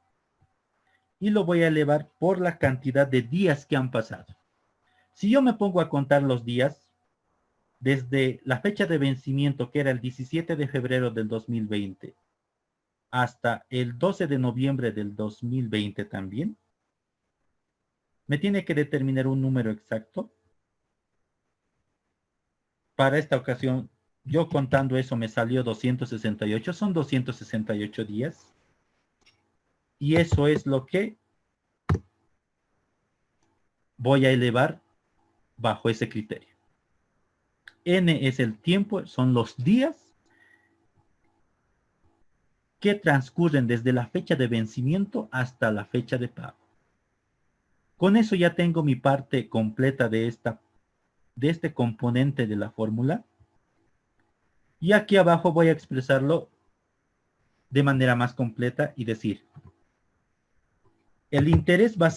y lo voy a elevar por la cantidad de días que han pasado. Si yo me pongo a contar los días, desde la fecha de vencimiento, que era el 17 de febrero del 2020, hasta el 12 de noviembre del 2020 también, me tiene que determinar un número exacto. Para esta ocasión, yo contando eso me salió 268, son 268 días. Y eso es lo que voy a elevar bajo ese criterio. N es el tiempo, son los días que transcurren desde la fecha de vencimiento hasta la fecha de pago. Con eso ya tengo mi parte completa de este componente de la fórmula. Y aquí abajo voy a expresarlo de manera más completa y decir, el interés va a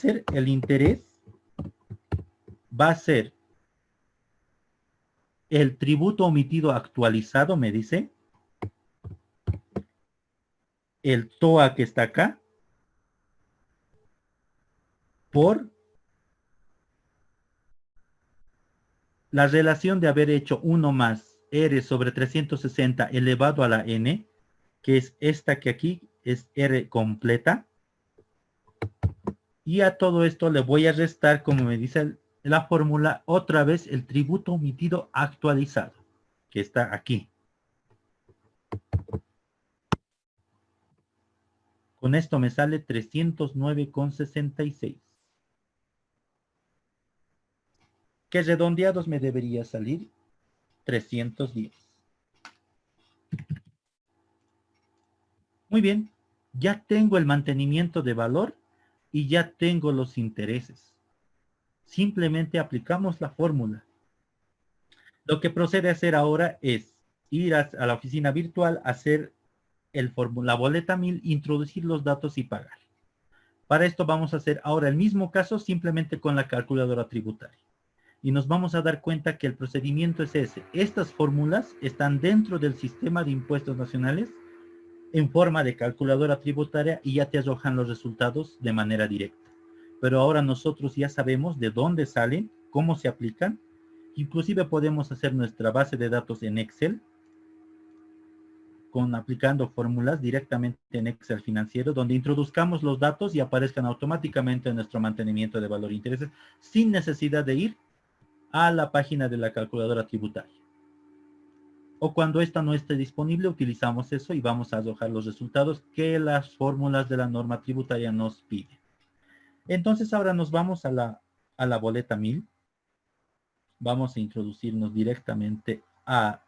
ser el tributo omitido actualizado, me dice, el TOA que está acá, por la relación de haber hecho 1 más R sobre 360 elevado a la N, que es esta que aquí es R completa, y a todo esto le voy a restar, como me dice la fórmula, otra vez el tributo omitido actualizado, que está aquí. Con esto me sale 309,66. ¿Qué redondeados me debería salir? 310. Muy bien, ya tengo el mantenimiento de valor y ya tengo los intereses. Simplemente aplicamos la fórmula. Lo que procede a hacer ahora es ir a la oficina virtual, hacer la boleta 1000, introducir los datos y pagar. Para esto vamos a hacer ahora el mismo caso, simplemente con la calculadora tributaria. Y nos vamos a dar cuenta que el procedimiento es ese. Estas fórmulas están dentro del sistema de impuestos nacionales en forma de calculadora tributaria y ya te arrojan los resultados de manera directa. Pero ahora nosotros ya sabemos de dónde salen, cómo se aplican. Inclusive podemos hacer nuestra base de datos en Excel, aplicando fórmulas directamente en Excel financiero, donde introduzcamos los datos y aparezcan automáticamente en nuestro mantenimiento de valor e intereses, sin necesidad de ir a la página de la calculadora tributaria. O cuando esta no esté disponible, utilizamos eso y vamos a arrojar los resultados que las fórmulas de la norma tributaria nos piden. Entonces ahora nos vamos a la boleta 1000. Vamos a introducirnos directamente a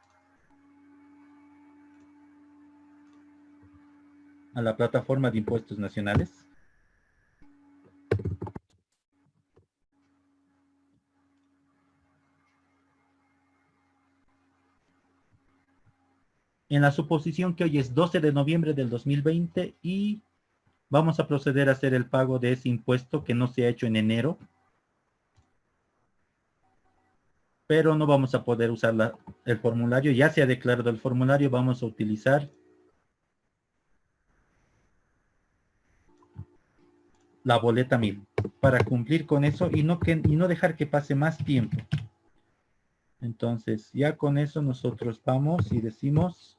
la plataforma de impuestos nacionales. En la suposición que hoy es 12 de noviembre del 2020 y vamos a proceder a hacer el pago de ese impuesto que no se ha hecho en enero, pero no vamos a poder usar el formulario. Ya se ha declarado el formulario, vamos a utilizar la boleta 1000 para cumplir con eso y no dejar que pase más tiempo. Entonces, ya con eso nosotros vamos y decimos,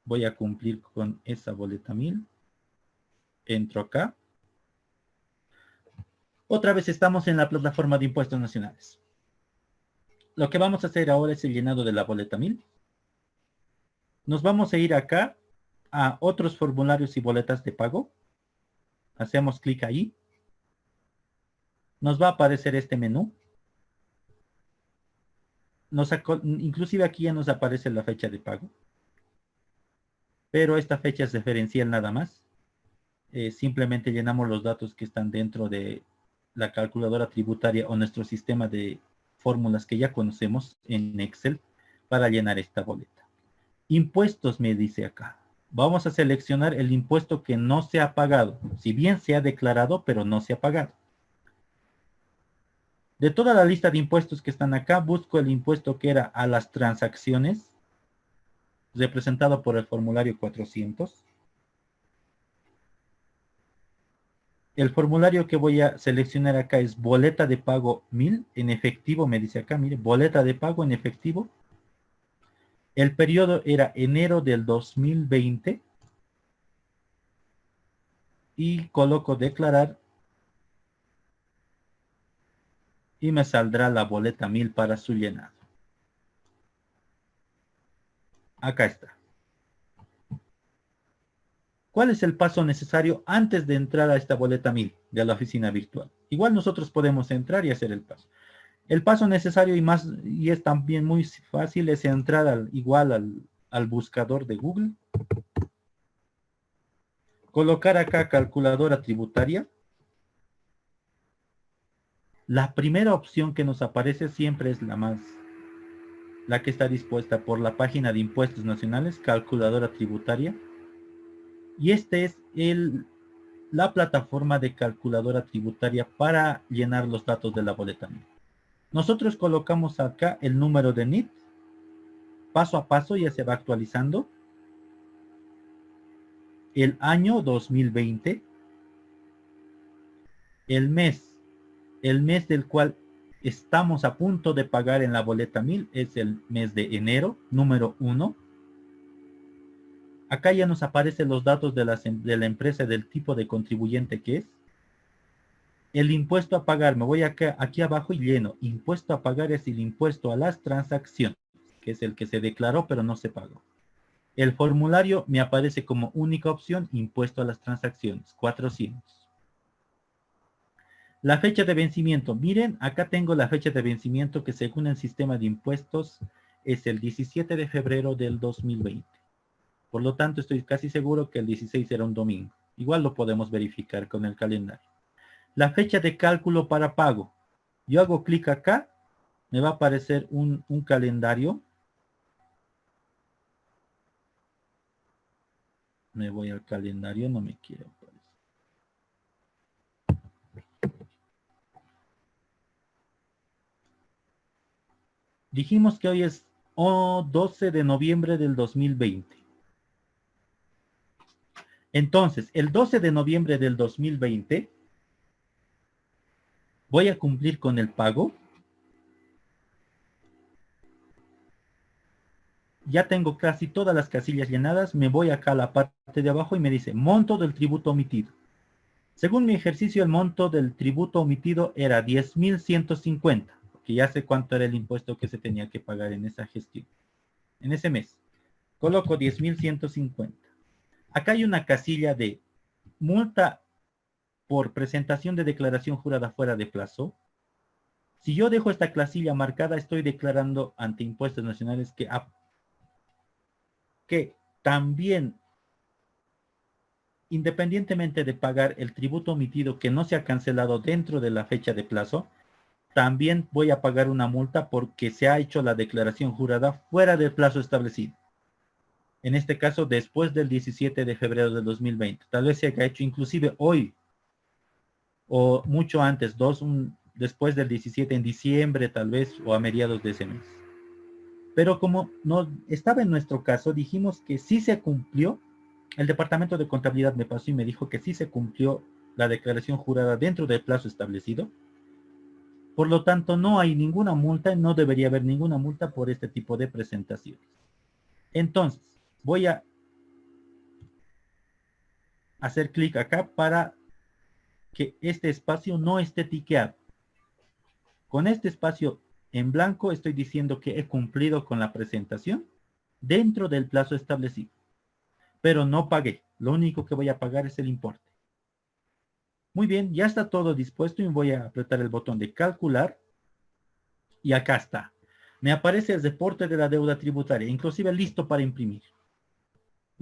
voy a cumplir con esa boleta 1000. Entro acá. Otra vez estamos en la plataforma de impuestos nacionales. Lo que vamos a hacer ahora es el llenado de la boleta 1000. Nos vamos a ir acá a otros formularios y boletas de pago. Hacemos clic ahí. Nos va a aparecer este menú. Inclusive aquí ya nos aparece la fecha de pago. Pero esta fecha es referencial nada más. Simplemente llenamos los datos que están dentro de la calculadora tributaria o nuestro sistema de fórmulas que ya conocemos en Excel para llenar esta boleta. Impuestos me dice acá. Vamos a seleccionar el impuesto que no se ha pagado, si bien se ha declarado, pero no se ha pagado. De toda la lista de impuestos que están acá, busco el impuesto que era a las transacciones, representado por el formulario 400. El formulario que voy a seleccionar acá es boleta de pago 1000 en efectivo, me dice acá, mire, boleta de pago en efectivo. El periodo era enero del 2020 y coloco declarar y me saldrá la boleta 1000 para su llenado. Acá está. ¿Cuál es el paso necesario antes de entrar a esta boleta 1000 de la oficina virtual? Igual nosotros podemos entrar y hacer el paso. El paso necesario y es también muy fácil es entrar al buscador de Google. Colocar acá calculadora tributaria. La primera opción que nos aparece siempre es la que está dispuesta por la página de impuestos nacionales, calculadora tributaria. Y este es la plataforma de calculadora tributaria para llenar los datos de la boleta 1000. Nosotros colocamos acá el número de NIT. Paso a paso ya se va actualizando. El año 2020. El mes del cual estamos a punto de pagar en la boleta 1000 es el mes de enero, número 1. Acá ya nos aparecen los datos de la empresa, del tipo de contribuyente que es. El impuesto a pagar, me voy aquí abajo y lleno. Impuesto a pagar es el impuesto a las transacciones, que es el que se declaró pero no se pagó. El formulario me aparece como única opción, impuesto a las transacciones, 400. La fecha de vencimiento, miren, acá tengo la fecha de vencimiento que según el sistema de impuestos es el 17 de febrero del 2020. Por lo tanto, estoy casi seguro que el 16 era un domingo. Igual lo podemos verificar con el calendario. La fecha de cálculo para pago. Yo hago clic acá, me va a aparecer un calendario. Me voy al calendario, no me quiero aparecer. Dijimos que hoy es 12 de noviembre del 2020. Entonces, el 12 de noviembre del 2020 voy a cumplir con el pago. Ya tengo casi todas las casillas llenadas. Me voy acá a la parte de abajo y me dice monto del tributo omitido. Según mi ejercicio, el monto del tributo omitido era 10.150, porque ya sé cuánto era el impuesto que se tenía que pagar en esa gestión, en ese mes. Coloco 10.150. Acá hay una casilla de multa por presentación de declaración jurada fuera de plazo. Si yo dejo esta casilla marcada, estoy declarando ante impuestos nacionales que también, independientemente de pagar el tributo omitido que no se ha cancelado dentro de la fecha de plazo, también voy a pagar una multa porque se ha hecho la declaración jurada fuera del plazo establecido. En este caso, después del 17 de febrero de 2020. Tal vez se haya hecho inclusive hoy o mucho antes, después del 17 en diciembre tal vez o a mediados de ese mes. Pero como no estaba en nuestro caso, dijimos que sí se cumplió. El departamento de contabilidad me pasó y me dijo que sí se cumplió la declaración jurada dentro del plazo establecido. Por lo tanto, no hay ninguna multa, no debería haber ninguna multa por este tipo de presentaciones. Entonces, voy a hacer clic acá para que este espacio no esté tiqueado. Con este espacio en blanco estoy diciendo que he cumplido con la presentación dentro del plazo establecido, pero no pagué. Lo único que voy a pagar es el importe. Muy bien, ya está todo dispuesto y voy a apretar el botón de calcular y acá está. Me aparece el reporte de la deuda tributaria, inclusive listo para imprimir.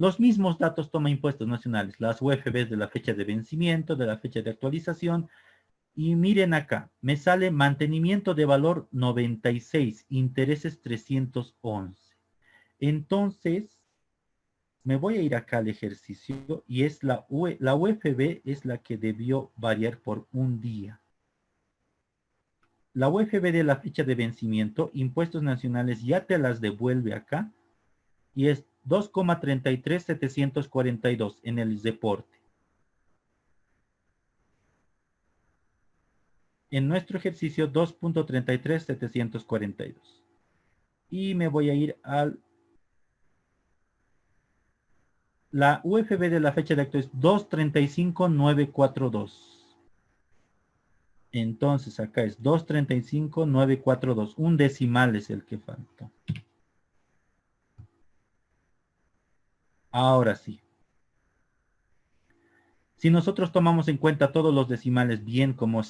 Los mismos datos toma impuestos nacionales, las UFBs de la fecha de vencimiento, de la fecha de actualización. Y miren acá, me sale mantenimiento de valor 96, intereses 311. Entonces, me voy a ir acá al ejercicio y es la UFB es la que debió variar por un día. La UFB de la fecha de vencimiento, impuestos nacionales ya te las devuelve acá y es 2,33742 en el reporte. En nuestro ejercicio 2,33742. Y me voy a ir al... La UFB de la fecha de acto es 235,942. Entonces acá es 235,942. Un decimal es el que falta. Ahora sí. Si nosotros tomamos en cuenta todos los decimales bien como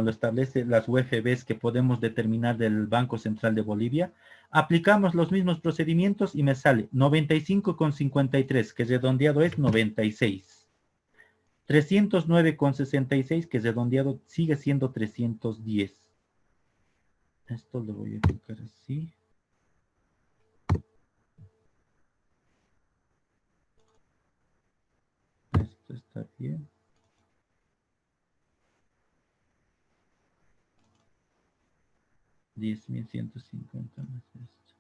lo establece las UFBs que podemos determinar del Banco Central de Bolivia, aplicamos los mismos procedimientos y me sale 95,53, que redondeado es 96. 309,66, que redondeado sigue siendo 310. Esto lo voy a colocar así. Esto está bien. $10,150 más esto.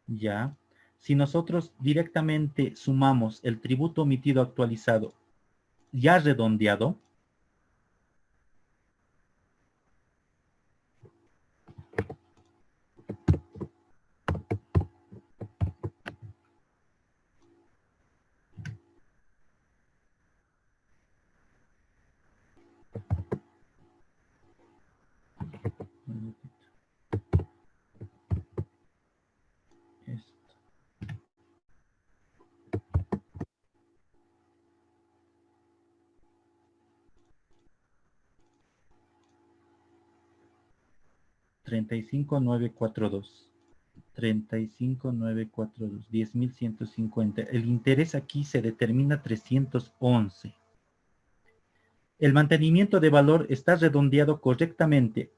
Ya. Si nosotros directamente sumamos el tributo omitido actualizado ya redondeado, esto. $35,942. 35,942. 10,150. El interés aquí se determina 311. El mantenimiento de valor está redondeado correctamente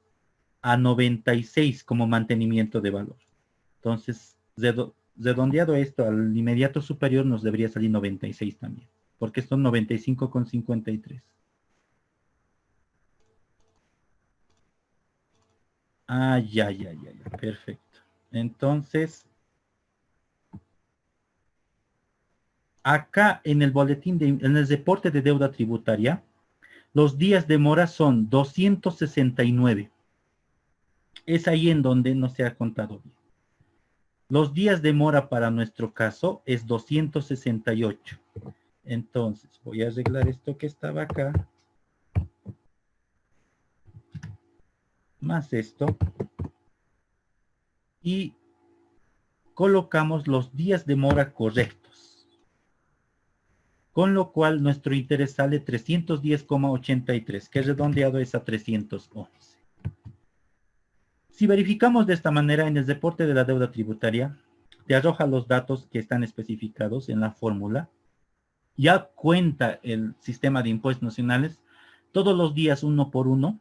a 96 como mantenimiento de valor. Entonces, redondeado esto al inmediato superior nos debería salir 96 también, porque son 95,53. Ah, ya, perfecto. Entonces, acá en el boletín, en el reporte de deuda tributaria, los días de mora son 269. Es ahí en donde no se ha contado bien. Los días de mora para nuestro caso es 268. Entonces, voy a arreglar esto que estaba acá. Más esto. Y colocamos los días de mora correctos. Con lo cual nuestro interés sale 310,83, que redondeado es a 311. Si verificamos de esta manera en el reporte de la deuda tributaria, te arroja los datos que están especificados en la fórmula. Ya cuenta el sistema de impuestos nacionales todos los días uno por uno,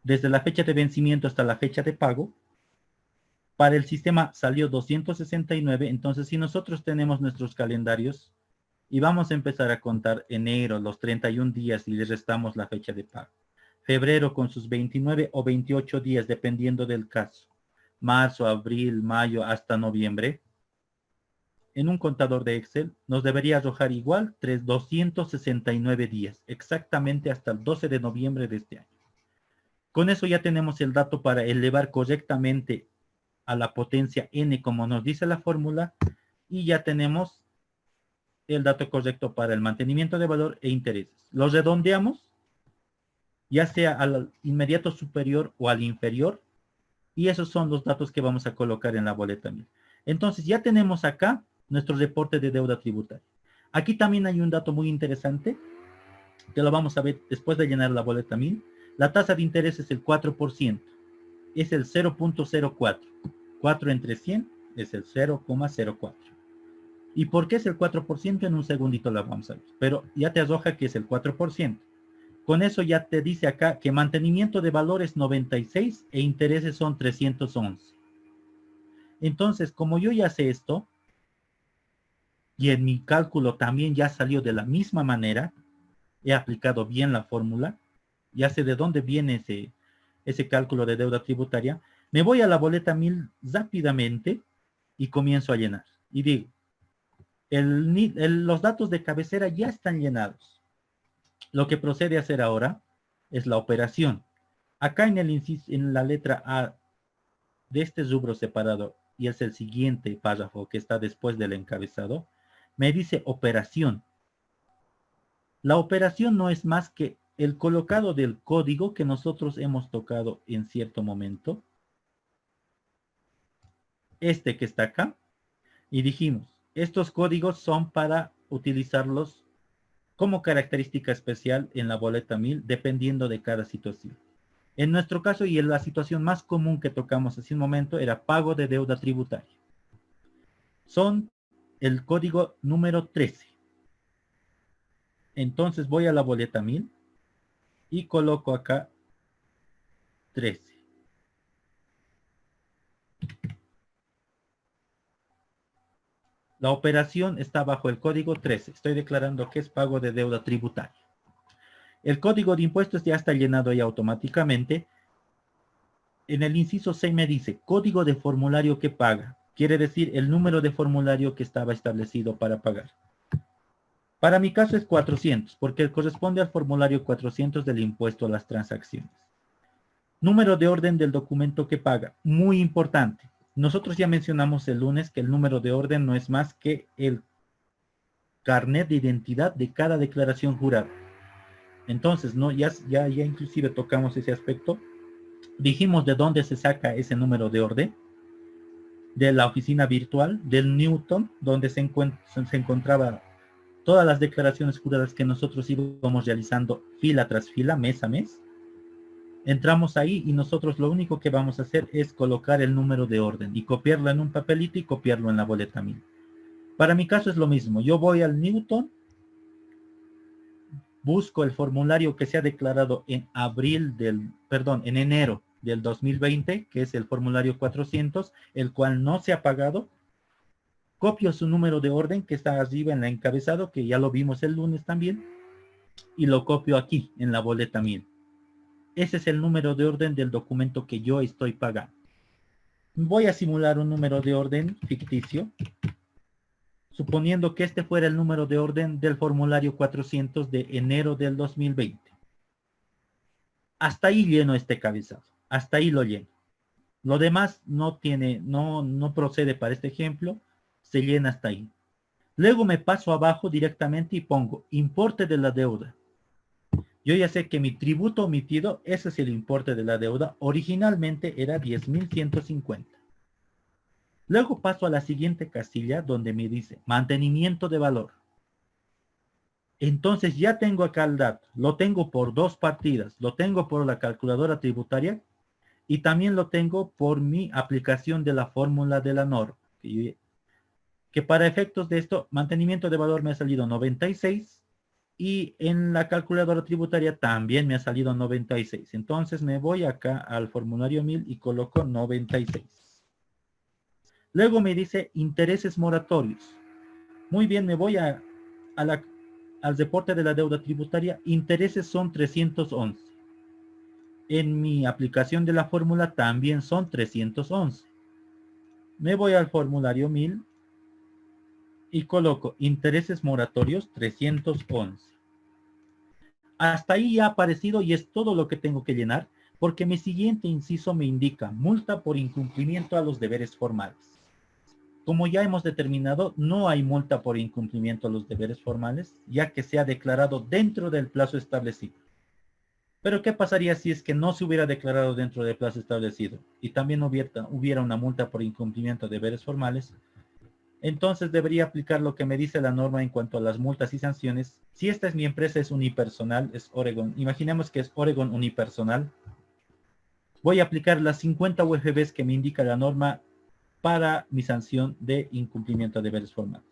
desde la fecha de vencimiento hasta la fecha de pago. Para el sistema salió 269, entonces si nosotros tenemos nuestros calendarios y vamos a empezar a contar enero, los 31 días y le restamos la fecha de pago. Febrero con sus 29 o 28 días, dependiendo del caso. Marzo, abril, mayo, hasta noviembre. En un contador de Excel nos debería arrojar igual 269 días, exactamente hasta el 12 de noviembre de este año. Con eso ya tenemos el dato para elevar correctamente a la potencia n como nos dice la fórmula y ya tenemos el dato correcto para el mantenimiento de valor e intereses. Los redondeamos, ya sea al inmediato superior o al inferior, y esos son los datos que vamos a colocar en la boleta 1000. Entonces ya tenemos acá nuestro reporte de deuda tributaria. Aquí también hay un dato muy interesante, que lo vamos a ver después de llenar la boleta 1000. La tasa de interés es el 4%, es el 0.04. 4 entre 100 es el 0,04. ¿Y por qué es el 4%? En un segundito la vamos a ver, pero ya te arroja que es el 4%. Con eso ya te dice acá que mantenimiento de valor es 96 e intereses son 311. Entonces, como yo ya sé esto, y en mi cálculo también ya salió de la misma manera, he aplicado bien la fórmula, ya sé de dónde viene ese cálculo de deuda tributaria, me voy a la boleta 1000 rápidamente y comienzo a llenar. Y digo, los datos de cabecera ya están llenados. Lo que procede a hacer ahora es la operación. Acá en la letra A de este rubro separado, y es el siguiente párrafo que está después del encabezado, me dice operación. La operación no es más que el colocado del código que nosotros hemos tocado en cierto momento, este que está acá, y dijimos, estos códigos son para utilizarlos como característica especial en la boleta 1000, dependiendo de cada situación. En nuestro caso, y en la situación más común que tocamos hace un momento, era pago de deuda tributaria. Son el código número 13. Entonces voy a la boleta 1000 y coloco acá 13. La operación está bajo el código 13. Estoy declarando que es pago de deuda tributaria. El código de impuestos ya está llenado ahí automáticamente. En el inciso 6 me dice código de formulario que paga. Quiere decir el número de formulario que estaba establecido para pagar. Para mi caso es 400, porque corresponde al formulario 400 del impuesto a las transacciones. Número de orden del documento que paga. Muy importante. Nosotros ya mencionamos el lunes que el número de orden no es más que el carnet de identidad de cada declaración jurada. Entonces, ¿no? ya inclusive tocamos ese aspecto. Dijimos de dónde se saca ese número de orden. De la oficina virtual, del Newton, donde se encontraba todas las declaraciones juradas que nosotros íbamos realizando fila tras fila, mes a mes. Entramos ahí y nosotros lo único que vamos a hacer es colocar el número de orden y copiarlo en un papelito y copiarlo en la boleta 1000. Para mi caso es lo mismo. Yo voy al Newton, busco el formulario que se ha declarado en en enero del 2020, que es el formulario 400, el cual no se ha pagado. Copio su número de orden que está arriba en el encabezado, que ya lo vimos el lunes también, y lo copio aquí en la boleta 1000. Ese es el número de orden del documento que yo estoy pagando. Voy a simular un número de orden ficticio, suponiendo que este fuera el número de orden del formulario 400 de enero del 2020. Hasta ahí lleno este cabezado, hasta ahí lo lleno. Lo demás no procede para este ejemplo, se llena hasta ahí. Luego me paso abajo directamente y pongo importe de la deuda. Yo ya sé que mi tributo omitido, ese es el importe de la deuda, originalmente era 10.150. Luego paso a la siguiente casilla donde me dice mantenimiento de valor. Entonces ya tengo acá el dato, lo tengo por dos partidas, lo tengo por la calculadora tributaria y también lo tengo por mi aplicación de la fórmula de la norma, que para efectos de esto, mantenimiento de valor me ha salido 96 y en la calculadora tributaria también me ha salido 96. Entonces me voy acá al formulario 1000 y coloco 96. Luego me dice intereses moratorios. Muy bien, me voy al reporte de la deuda tributaria. Intereses son 311. En mi aplicación de la fórmula también son 311. Me voy al formulario 1000 y coloco intereses moratorios 311. Hasta ahí ya ha aparecido y es todo lo que tengo que llenar, porque mi siguiente inciso me indica multa por incumplimiento a los deberes formales. Como ya hemos determinado, no hay multa por incumplimiento de los deberes formales, ya que se ha declarado dentro del plazo establecido. Pero ¿qué pasaría si es que no se hubiera declarado dentro del plazo establecido y también hubiera una multa por incumplimiento de deberes formales? Entonces debería aplicar lo que me dice la norma en cuanto a las multas y sanciones. Si esta es mi empresa, es unipersonal, es Oregon. Imaginemos que es Oregon unipersonal. Voy a aplicar las 50 UFBs que me indica la norma para mi sanción de incumplimiento de deberes formales.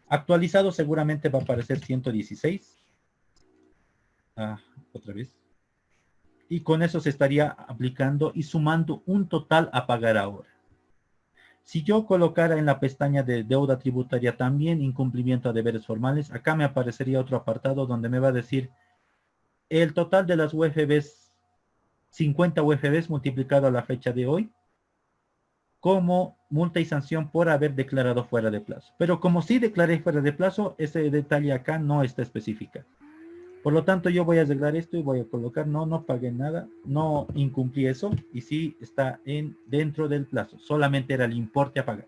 Actualizado seguramente va a aparecer 116. Otra vez. Y con eso se estaría aplicando y sumando un total a pagar ahora. Si yo colocara en la pestaña de deuda tributaria también incumplimiento a deberes formales, acá me aparecería otro apartado donde me va a decir el total de las UFBs, 50 UFBs multiplicado a la fecha de hoy, como multa y sanción por haber declarado fuera de plazo. Pero como sí declaré fuera de plazo, ese detalle acá no está especificado. Por lo tanto, yo voy a arreglar esto y voy a colocar no pagué nada, no incumplí eso y sí está dentro del plazo. Solamente era el importe a pagar.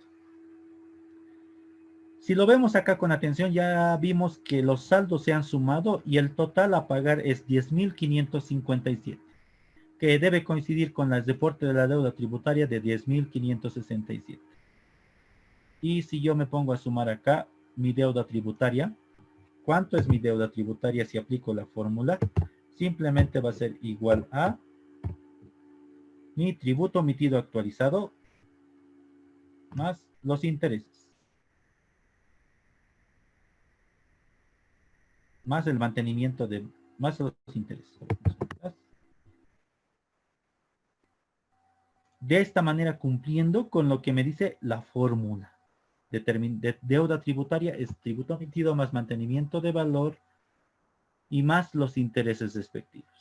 Si lo vemos acá con atención, ya vimos que los saldos se han sumado y el total a pagar es 10.557, que debe coincidir con el reporte de la deuda tributaria de 10.567. Y si yo me pongo a sumar acá mi deuda tributaria, ¿cuánto es mi deuda tributaria si aplico la fórmula? Simplemente va a ser igual a mi tributo omitido actualizado más los intereses, más el mantenimiento más los intereses. De esta manera cumpliendo con lo que me dice la fórmula. De deuda tributaria es tributo omitido más mantenimiento de valor y más los intereses respectivos.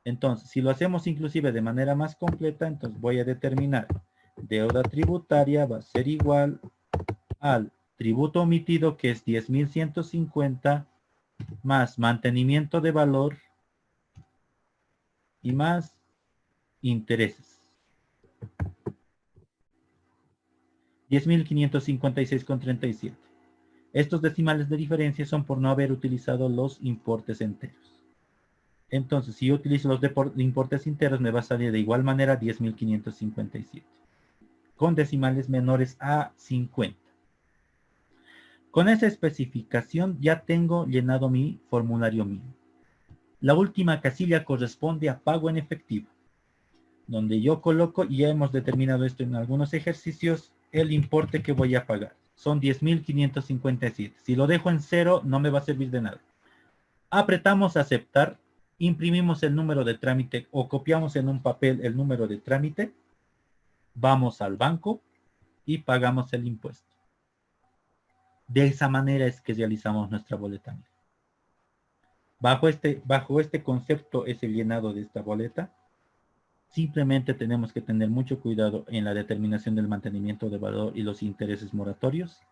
Entonces, si lo hacemos inclusive de manera más completa, entonces voy a determinar deuda tributaria va a ser igual al tributo omitido, que es 10.150, más mantenimiento de valor y más intereses. 10.556,37. Estos decimales de diferencia son por no haber utilizado los importes enteros. Entonces, si yo utilizo los importes enteros, me va a salir de igual manera 10.557, con decimales menores a 50. Con esa especificación ya tengo llenado mi formulario mío. La última casilla corresponde a pago en efectivo, donde yo coloco, y ya hemos determinado esto en algunos ejercicios, el importe que voy a pagar. Son 10.557. Si lo dejo en cero, no me va a servir de nada. Apretamos aceptar, imprimimos el número de trámite o copiamos en un papel el número de trámite, vamos al banco y pagamos el impuesto. De esa manera es que realizamos nuestra boleta. Bajo este concepto es el llenado de esta boleta. Simplemente tenemos que tener mucho cuidado en la determinación del mantenimiento de valor y los intereses moratorios.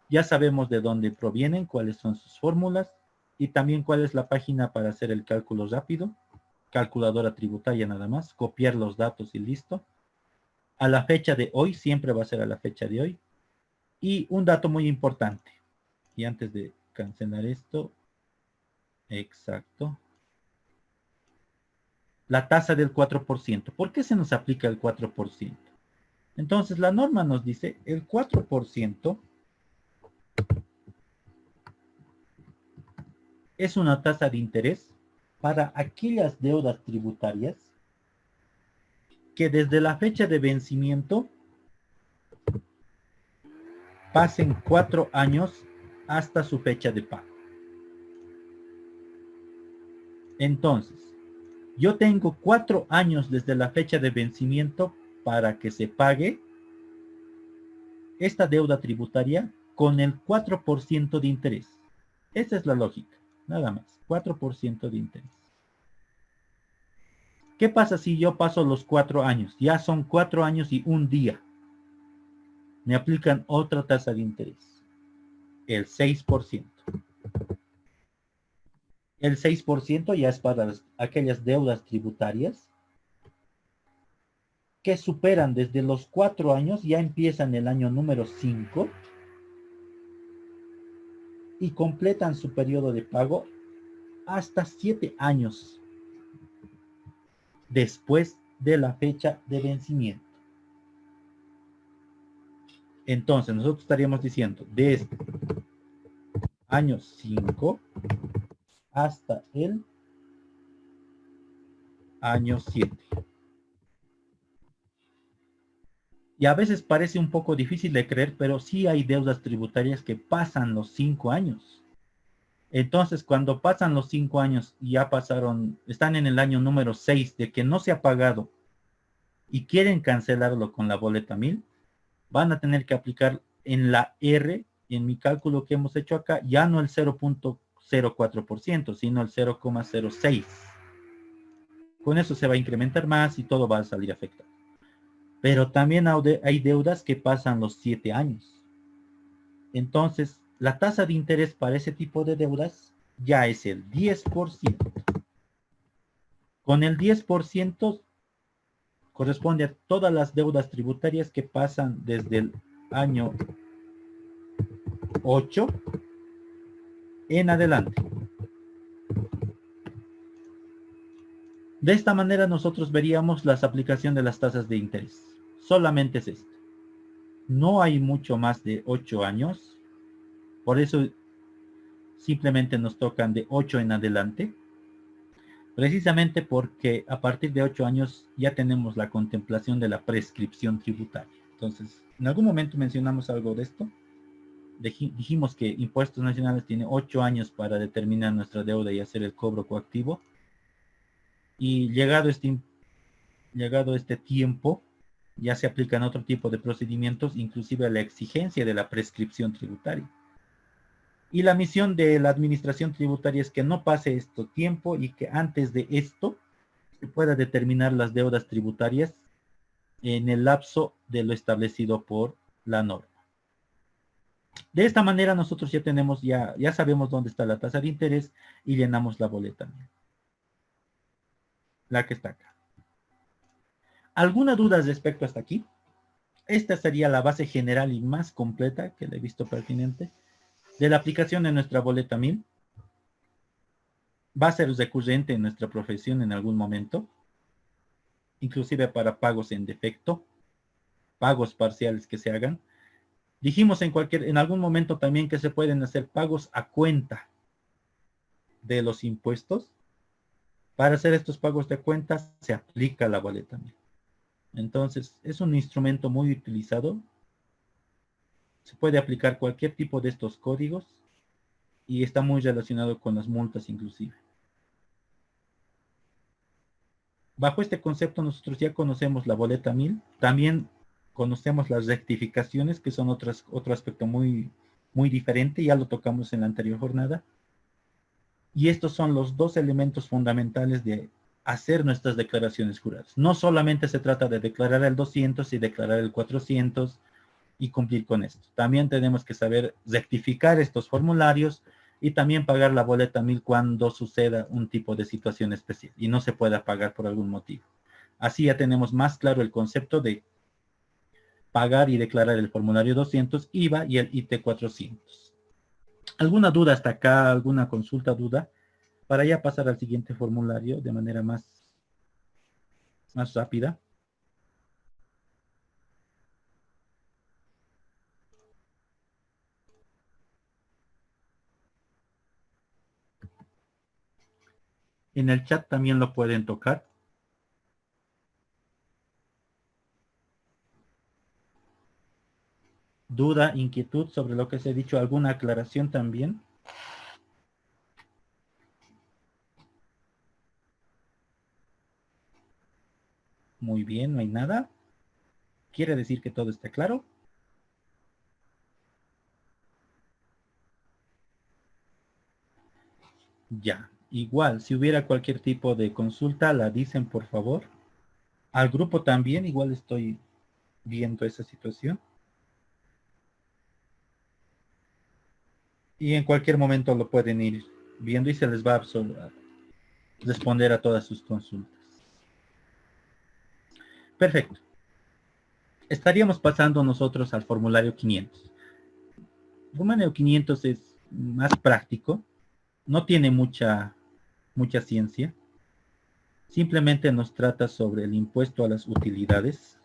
Ya sabemos de dónde provienen, cuáles son sus fórmulas y también cuál es la página para hacer el cálculo rápido. Calculadora tributaria nada más, copiar los datos y listo. A la fecha de hoy, siempre va a ser a la fecha de hoy. Y un dato muy importante, y antes de cancelar esto, exacto, la tasa del 4%. ¿Por qué se nos aplica el 4%? Entonces la norma nos dice el 4% es una tasa de interés para aquellas deudas tributarias que desde la fecha de vencimiento pasen 4 años hasta su fecha de pago. Entonces, yo tengo 4 años desde la fecha de vencimiento para que se pague esta deuda tributaria con el 4% de interés. Esa es la lógica, nada más, 4% de interés. ¿Qué pasa si yo paso los 4 años? Ya son 4 años y un día. Me aplican otra tasa de interés, el 6%. El 6% ya es para aquellas deudas tributarias que superan desde los 4 años, ya empiezan el año número 5 y completan su periodo de pago hasta 7 años después de la fecha de vencimiento. Entonces, nosotros estaríamos diciendo desde año 5 hasta el año 7. Y a veces parece un poco difícil de creer, pero sí hay deudas tributarias que pasan los 5 años. Entonces, cuando pasan los 5 años y ya pasaron, están en el año número 6 de que no se ha pagado y quieren cancelarlo con la boleta 1000, van a tener que aplicar en la R, en mi cálculo que hemos hecho acá, ya no el 0.04%, sino el 0,06. Con eso se va a incrementar más y todo va a salir afectado. Pero también hay deudas que pasan los 7 años. Entonces, la tasa de interés para ese tipo de deudas ya es el 10%. Con el 10% corresponde a todas las deudas tributarias que pasan desde el año 8 en adelante. De esta manera nosotros veríamos la aplicación de las tasas de interés. Solamente es esto. No hay mucho más de 8 años. Por eso simplemente nos tocan de 8 en adelante. Precisamente porque a partir de 8 años ya tenemos la contemplación de la prescripción tributaria. Entonces, en algún momento mencionamos algo de esto. Dijimos que Impuestos Nacionales tiene 8 años para determinar nuestra deuda y hacer el cobro coactivo. Y llegado este tiempo, ya se aplican otro tipo de procedimientos, inclusive la exigencia de la prescripción tributaria. Y la misión de la administración tributaria es que no pase este tiempo y que antes de esto se pueda determinar las deudas tributarias en el lapso de lo establecido por la norma. De esta manera nosotros ya tenemos, ya sabemos dónde está la tasa de interés y llenamos la boleta, la que está acá. ¿Alguna duda respecto hasta aquí? Esta sería la base general y más completa que le he visto pertinente de la aplicación de nuestra boleta 1000. Va a ser recurrente en nuestra profesión en algún momento, inclusive para pagos en defecto, pagos parciales que se hagan. Dijimos en algún momento también que se pueden hacer pagos a cuenta de los impuestos. Para hacer estos pagos de cuentas se aplica la boleta 1000. Entonces, es un instrumento muy utilizado. Se puede aplicar cualquier tipo de estos códigos y está muy relacionado con las multas inclusive. Bajo este concepto nosotros ya conocemos la boleta 1000, también conocemos las rectificaciones, que son otro aspecto muy, muy diferente, ya lo tocamos en la anterior jornada. Y estos son los dos elementos fundamentales de hacer nuestras declaraciones juradas. No solamente se trata de declarar el 200 y declarar el 400 y cumplir con esto. También tenemos que saber rectificar estos formularios y también pagar la boleta 1000 cuando suceda un tipo de situación especial y no se pueda pagar por algún motivo. Así ya tenemos más claro el concepto de pagar y declarar el formulario 200, IVA y el IT 400. ¿Alguna duda hasta acá? ¿Alguna consulta, duda? Para ya pasar al siguiente formulario de manera más rápida. En el chat también lo pueden tocar. Duda, inquietud sobre lo que se ha dicho, alguna aclaración también. Muy bien, no hay nada. ¿Quiere decir que todo está claro? Ya, igual, si hubiera cualquier tipo de consulta, la dicen por favor. Al grupo también, igual estoy viendo esa situación. Y en cualquier momento lo pueden ir viendo y se les va a responder a todas sus consultas. Perfecto. estaríamos pasando nosotros al formulario 500. El formulario 500 es más práctico, no tiene mucha ciencia, simplemente nos trata sobre el impuesto a las utilidades,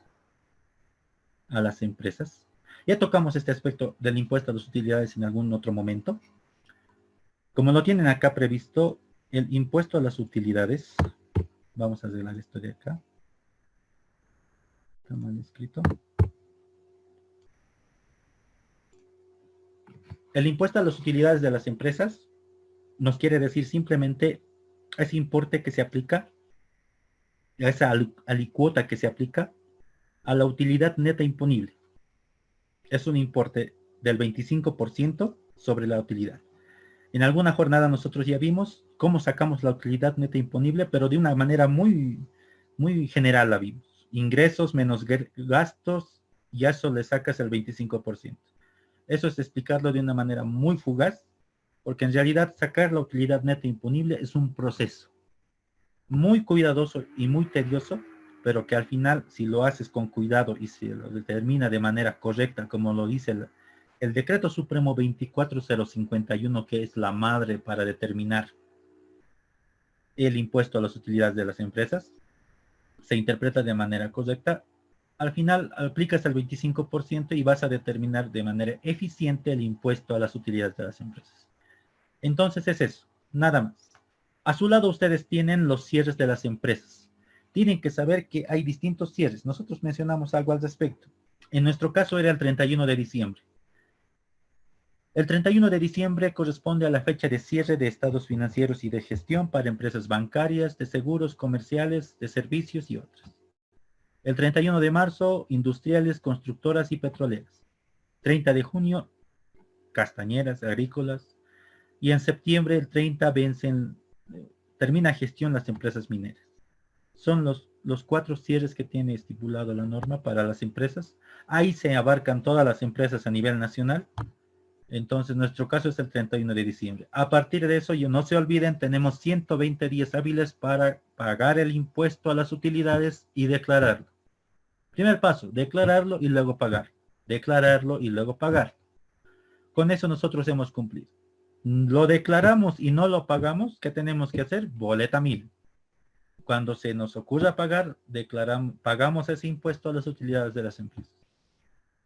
a las empresas. Ya tocamos este aspecto del impuesto a las utilidades en algún otro momento. Como lo tienen acá previsto, el impuesto a las utilidades, vamos a arreglar esto de acá. Está mal escrito. El impuesto a las utilidades de las empresas nos quiere decir simplemente ese importe que se aplica, esa alicuota que se aplica a la utilidad neta imponible. Es un importe del 25% sobre la utilidad. En alguna jornada nosotros ya vimos cómo sacamos la utilidad neta imponible, pero de una manera muy general la vimos. Ingresos menos gastos, y a eso le sacas el 25%. Eso es explicarlo de una manera muy fugaz, porque en realidad sacar la utilidad neta imponible es un proceso muy cuidadoso y muy tedioso, pero que al final, si lo haces con cuidado y si lo determina de manera correcta, como lo dice el Decreto Supremo 24051, que es la madre para determinar el impuesto a las utilidades de las empresas, se interpreta de manera correcta, al final aplicas el 25% y vas a determinar de manera eficiente el impuesto a las utilidades de las empresas. Entonces es eso, nada más. A su lado ustedes tienen los cierres de las empresas. Tienen que saber que hay distintos cierres. Nosotros mencionamos algo al respecto. En nuestro caso era el 31 de diciembre. El 31 de diciembre corresponde a la fecha de cierre de estados financieros y de gestión para empresas bancarias, de seguros comerciales, de servicios y otras. El 31 de marzo, industriales, constructoras y petroleras. 30 de junio, castañeras, agrícolas. Y en septiembre, el 30, termina gestión las empresas mineras. Son los 4 cierres que tiene estipulado la norma para las empresas. Ahí se abarcan todas las empresas a nivel nacional. Entonces, nuestro caso es el 31 de diciembre. A partir de eso, no se olviden, tenemos 120 días hábiles para pagar el impuesto a las utilidades y declararlo. Primer paso, declararlo y luego pagar. Declararlo y luego pagar. Con eso nosotros hemos cumplido. Lo declaramos y no lo pagamos, ¿qué tenemos que hacer? Boleta 1000. Cuando se nos ocurra pagar, pagamos ese impuesto a las utilidades de las empresas.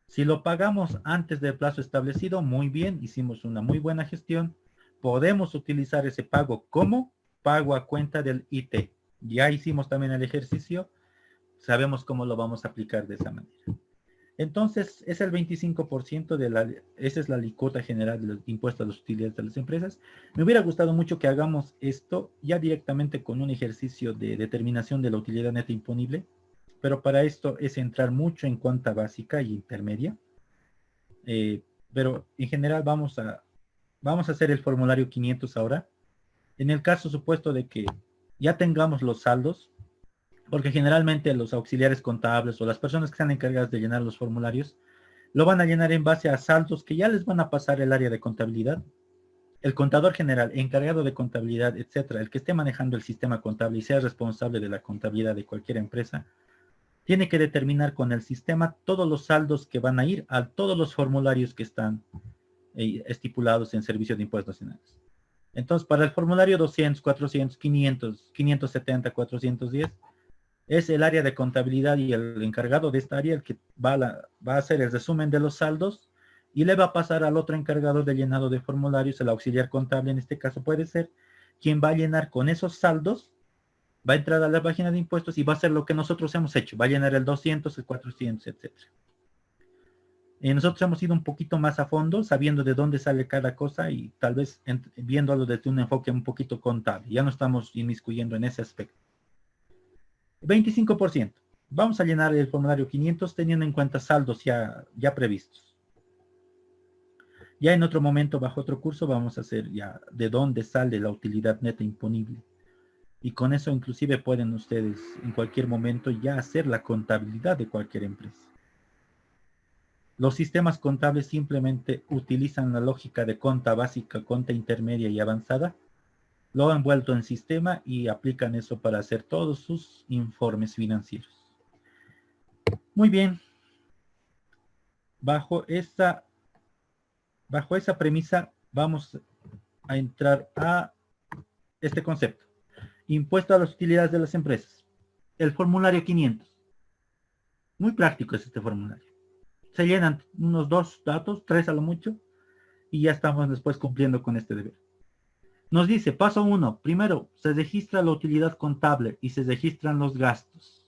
Si lo pagamos antes del plazo establecido, muy bien, hicimos una muy buena gestión. Podemos utilizar ese pago como pago a cuenta del IT. Ya hicimos también el ejercicio, sabemos cómo lo vamos a aplicar de esa manera. Entonces, es el 25% esa es la alícuota general del impuesto a las utilidades de las empresas. Me hubiera gustado mucho que hagamos esto ya directamente con un ejercicio de determinación de la utilidad neta imponible, pero para esto es entrar mucho en cuenta básica y intermedia. Pero en general vamos a hacer el formulario 500 ahora. En el caso supuesto de que ya tengamos los saldos, porque generalmente los auxiliares contables o las personas que están encargadas de llenar los formularios lo van a llenar en base a saldos que ya les van a pasar el área de contabilidad. El contador general, encargado de contabilidad, etcétera, el que esté manejando el sistema contable y sea responsable de la contabilidad de cualquier empresa, tiene que determinar con el sistema todos los saldos que van a ir a todos los formularios que están estipulados en Servicio de Impuestos Nacionales. Entonces, para el formulario 200, 400, 500, 570, 410, es el área de contabilidad y el encargado de esta área el que va a hacer el resumen de los saldos y le va a pasar al otro encargado de llenado de formularios, el auxiliar contable en este caso puede ser, quien va a llenar con esos saldos, va a entrar a la página de impuestos y va a hacer lo que nosotros hemos hecho, va a llenar el 200, el 400, etc. Nosotros hemos ido un poquito más a fondo, sabiendo de dónde sale cada cosa y tal vez viéndolo desde un enfoque un poquito contable. Ya no estamos inmiscuyendo en ese aspecto. 25%. Vamos a llenar el formulario 500 teniendo en cuenta saldos ya previstos. Ya en otro momento, bajo otro curso, vamos a hacer ya de dónde sale la utilidad neta imponible. Y con eso inclusive pueden ustedes en cualquier momento ya hacer la contabilidad de cualquier empresa. Los sistemas contables simplemente utilizan la lógica de conta básica, conta intermedia y avanzada. Lo han vuelto en sistema y aplican eso para hacer todos sus informes financieros. Muy bien. Bajo esa premisa vamos a entrar a este concepto. Impuesto a las utilidades de las empresas. El formulario 500. Muy práctico es este formulario. Se llenan unos 2 datos, 3 a lo mucho, y ya estamos después cumpliendo con este deber. Nos dice, paso 1, primero se registra la utilidad contable y se registran los gastos.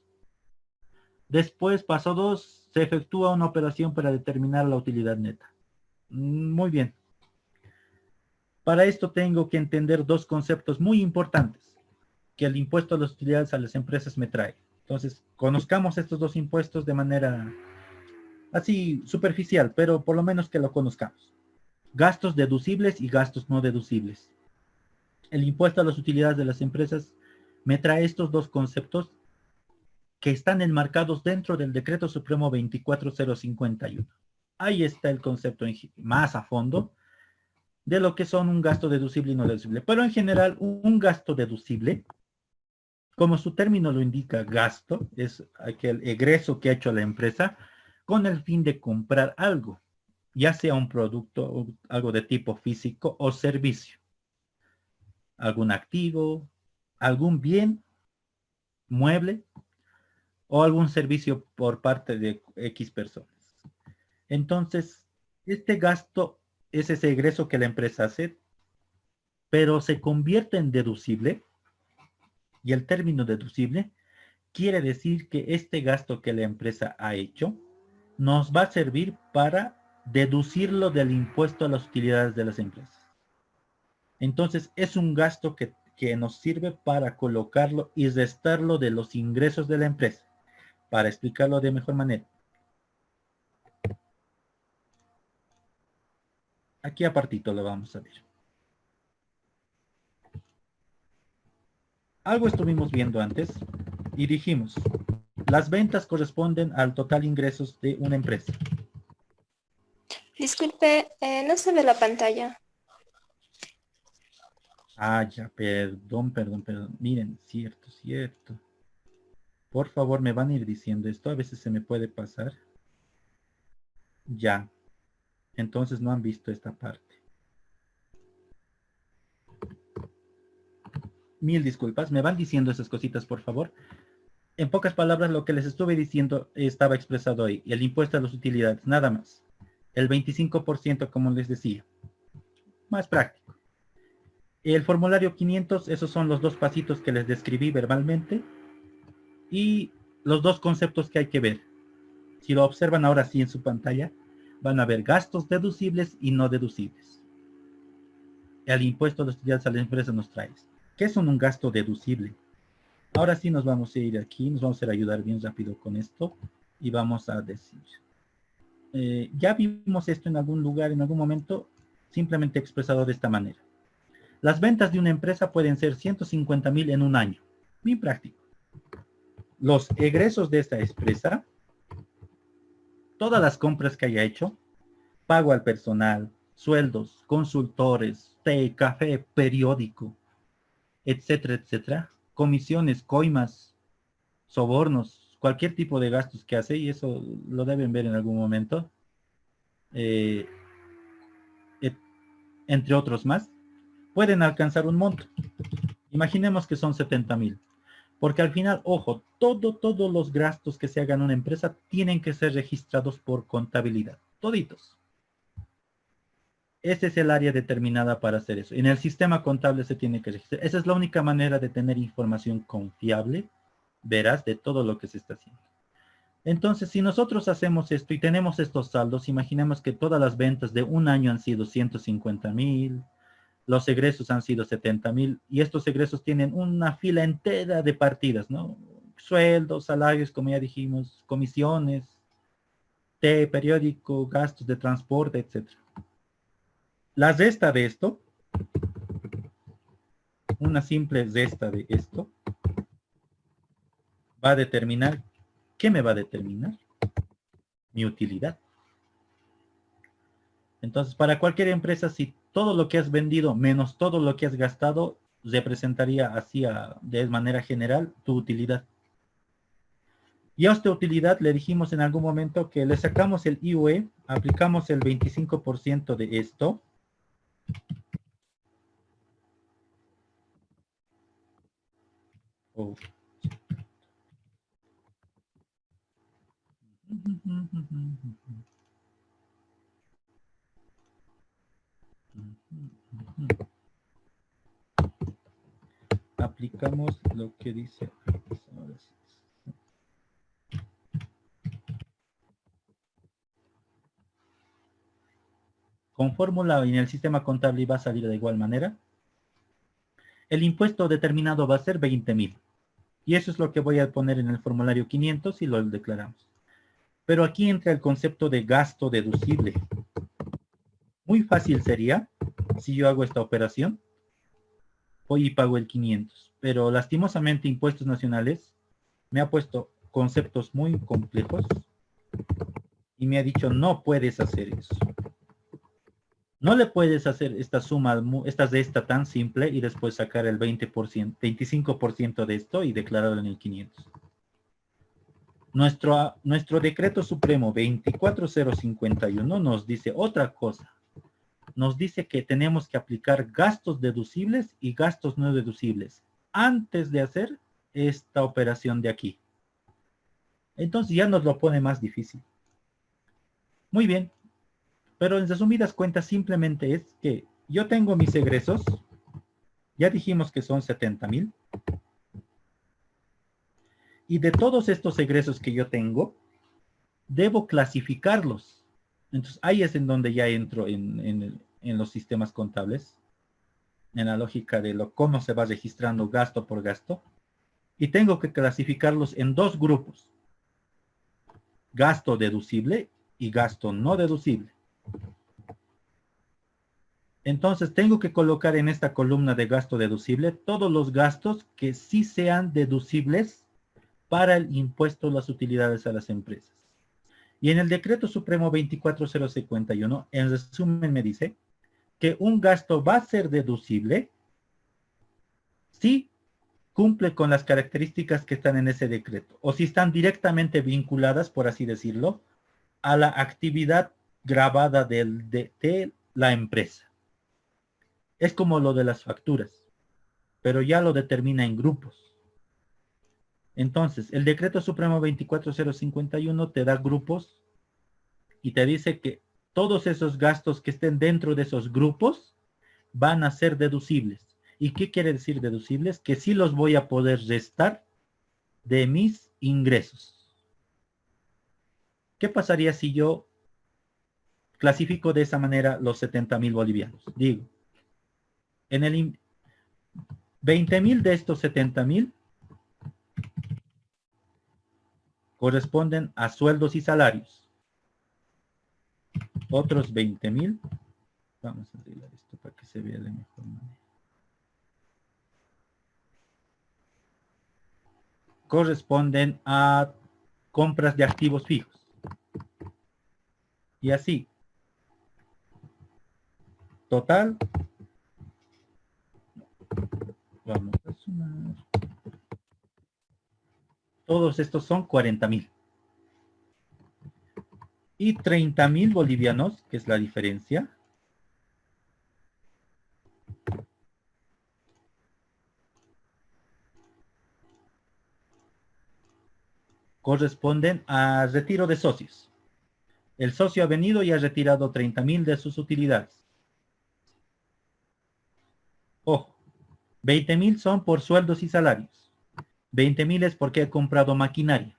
Después, paso 2, se efectúa una operación para determinar la utilidad neta. Muy bien. Para esto tengo que entender 2 conceptos muy importantes que el impuesto a las utilidades a las empresas me trae. Entonces, conozcamos estos 2 impuestos de manera así superficial, pero por lo menos que lo conozcamos. Gastos deducibles y gastos no deducibles. El impuesto a las utilidades de las empresas me trae estos 2 conceptos que están enmarcados dentro del Decreto Supremo 24051. Ahí está el concepto más a fondo de lo que son un gasto deducible y no deducible. Pero en general, un gasto deducible, como su término lo indica, gasto, es aquel egreso que ha hecho la empresa con el fin de comprar algo, ya sea un producto o algo de tipo físico o servicio. Algún activo, algún bien mueble o algún servicio por parte de X personas. Entonces, este gasto es ese egreso que la empresa hace, pero se convierte en deducible, y el término deducible quiere decir que este gasto que la empresa ha hecho nos va a servir para deducirlo del impuesto a las utilidades de las empresas. Entonces, es un gasto que nos sirve para colocarlo y restarlo de los ingresos de la empresa. Para explicarlo de mejor manera. Aquí apartito lo vamos a ver. Algo estuvimos viendo antes y dijimos, las ventas corresponden al total ingresos de una empresa. Disculpe, no se ve la pantalla. Ah, ya, perdón. Miren, cierto. Por favor, me van a ir diciendo esto. A veces se me puede pasar. Ya. Entonces no han visto esta parte. Mil disculpas. Me van diciendo esas cositas, por favor. En pocas palabras, lo que les estuve diciendo estaba expresado ahí. El impuesto a las utilidades, nada más. El 25%, como les decía. Más práctico. El formulario 500, esos son los 2 pasitos que les describí verbalmente. Y los 2 conceptos que hay que ver. Si lo observan ahora sí en su pantalla, van a ver gastos deducibles y no deducibles. El impuesto a las utilidades a la empresa nos trae. ¿Qué es un gasto deducible? Ahora sí nos vamos a ir aquí, nos vamos a ayudar bien rápido con esto y vamos a decir. Ya vimos esto en algún lugar, en algún momento, simplemente expresado de esta manera. Las ventas de una empresa pueden ser 150,000 en un año. Bien práctico. Los egresos de esta empresa, todas las compras que haya hecho, pago al personal, sueldos, consultores, té, café, periódico, etcétera, comisiones, coimas, sobornos, cualquier tipo de gastos que hace, y eso lo deben ver en algún momento, entre otros más, pueden alcanzar un monto. Imaginemos que son 70,000. Porque al final, ojo, todos los gastos que se hagan en una empresa tienen que ser registrados por contabilidad. Toditos. Ese es el área determinada para hacer eso. En el sistema contable se tiene que registrar. Esa es la única manera de tener información confiable, veraz, de todo lo que se está haciendo. Entonces, si nosotros hacemos esto y tenemos estos saldos, imaginemos que todas las ventas de un año han sido 150,000, los egresos han sido 70,000 y estos egresos tienen una fila entera de partidas, ¿no? Sueldos, salarios, como ya dijimos, comisiones, té, periódico, gastos de transporte, etc. La resta de esto, una simple resta de esto, va a determinar, ¿qué me va a determinar? Mi utilidad. Entonces, para cualquier empresa, si todo lo que has vendido menos todo lo que has gastado, representaría así de manera general tu utilidad. Y a esta utilidad le dijimos en algún momento que le sacamos el IUE, aplicamos el 25% de esto. Oh. Aplicamos lo que dice. Ahora sí. Con fórmula en el sistema contable va a salir de igual manera. El impuesto determinado va a ser 20,000. Y eso es lo que voy a poner en el formulario 500 y lo declaramos. Pero aquí entra el concepto de gasto deducible. Muy fácil sería, si yo hago esta operación, voy y pago el 500. Pero lastimosamente Impuestos Nacionales me ha puesto conceptos muy complejos y me ha dicho, no puedes hacer eso. No le puedes hacer esta suma, de esta tan simple y después sacar el 20%, 25% de esto y declararlo en el 500. Nuestro decreto supremo 24051 nos dice otra cosa. Nos dice que tenemos que aplicar gastos deducibles y gastos no deducibles antes de hacer esta operación de aquí. Entonces ya nos lo pone más difícil. Muy bien. Pero en resumidas cuentas simplemente es que yo tengo mis egresos, ya dijimos que son 70,000, y de todos estos egresos que yo tengo, debo clasificarlos. Entonces ahí es en donde ya entro en los sistemas contables, en la lógica de cómo se va registrando gasto por gasto, y tengo que clasificarlos en dos grupos, gasto deducible y gasto no deducible. Entonces tengo que colocar en esta columna de gasto deducible todos los gastos que sí sean deducibles para el impuesto a las utilidades a las empresas. Y en el decreto supremo 24051, en resumen me dice que un gasto va a ser deducible si cumple con las características que están en ese decreto, o si están directamente vinculadas, por así decirlo, a la actividad gravada de la empresa. Es como lo de las facturas, pero ya lo determina en grupos. Entonces, el decreto supremo 24051 te da grupos y te dice que todos esos gastos que estén dentro de esos grupos van a ser deducibles. ¿Y qué quiere decir deducibles? Que sí los voy a poder restar de mis ingresos. ¿Qué pasaría si yo clasifico de esa manera los 70,000 bolivianos? Digo, en el 20,000 de estos 70,000 corresponden a sueldos y salarios. Otros 20,000, vamos a arreglar esto para que se vea de mejor manera. Corresponden a compras de activos fijos. Y así. Total. Vamos a sumar. Todos estos son 40,000. Y 30,000 bolivianos, que es la diferencia. Corresponden a retiro de socios. El socio ha venido y ha retirado 30,000 de sus utilidades. Ojo, 20,000 son por sueldos y salarios. 20,000 es porque he comprado maquinaria.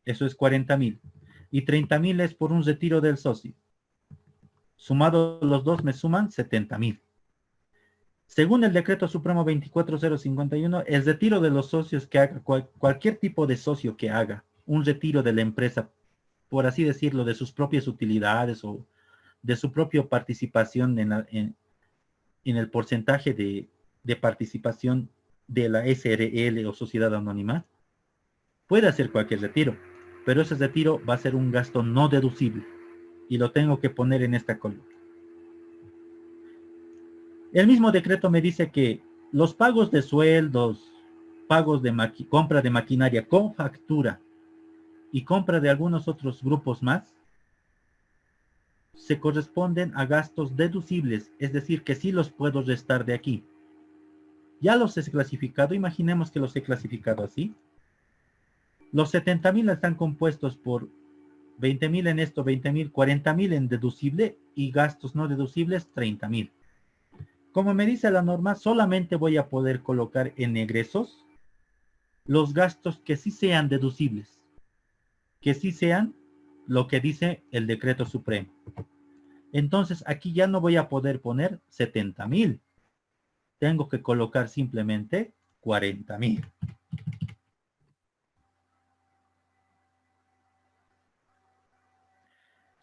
Eso es 40,000. Y 30,000 es por un retiro del socio. Sumados los dos me suman 70,000. Según el decreto supremo 24051, el retiro de los socios que haga, cualquier tipo de socio que haga un retiro de la empresa, por así decirlo, de sus propias utilidades o de su propia participación en el porcentaje de participación de la SRL o sociedad anónima, puede hacer cualquier retiro, pero ese retiro va a ser un gasto no deducible y lo tengo que poner en esta columna. El mismo decreto me dice que los pagos de sueldos, pagos de compra de maquinaria con factura y compra de algunos otros grupos más, se corresponden a gastos deducibles, es decir, que sí los puedo restar de aquí. Ya los he clasificado, imaginemos que los he clasificado así. Los 70.000 están compuestos por 20.000 en esto, 20.000, 40.000 en deducible y gastos no deducibles 30.000. Como me dice la norma, solamente voy a poder colocar en egresos los gastos que sí sean deducibles, que sí sean lo que dice el decreto supremo. Entonces aquí ya no voy a poder poner 70.000. Tengo que colocar simplemente 40.000.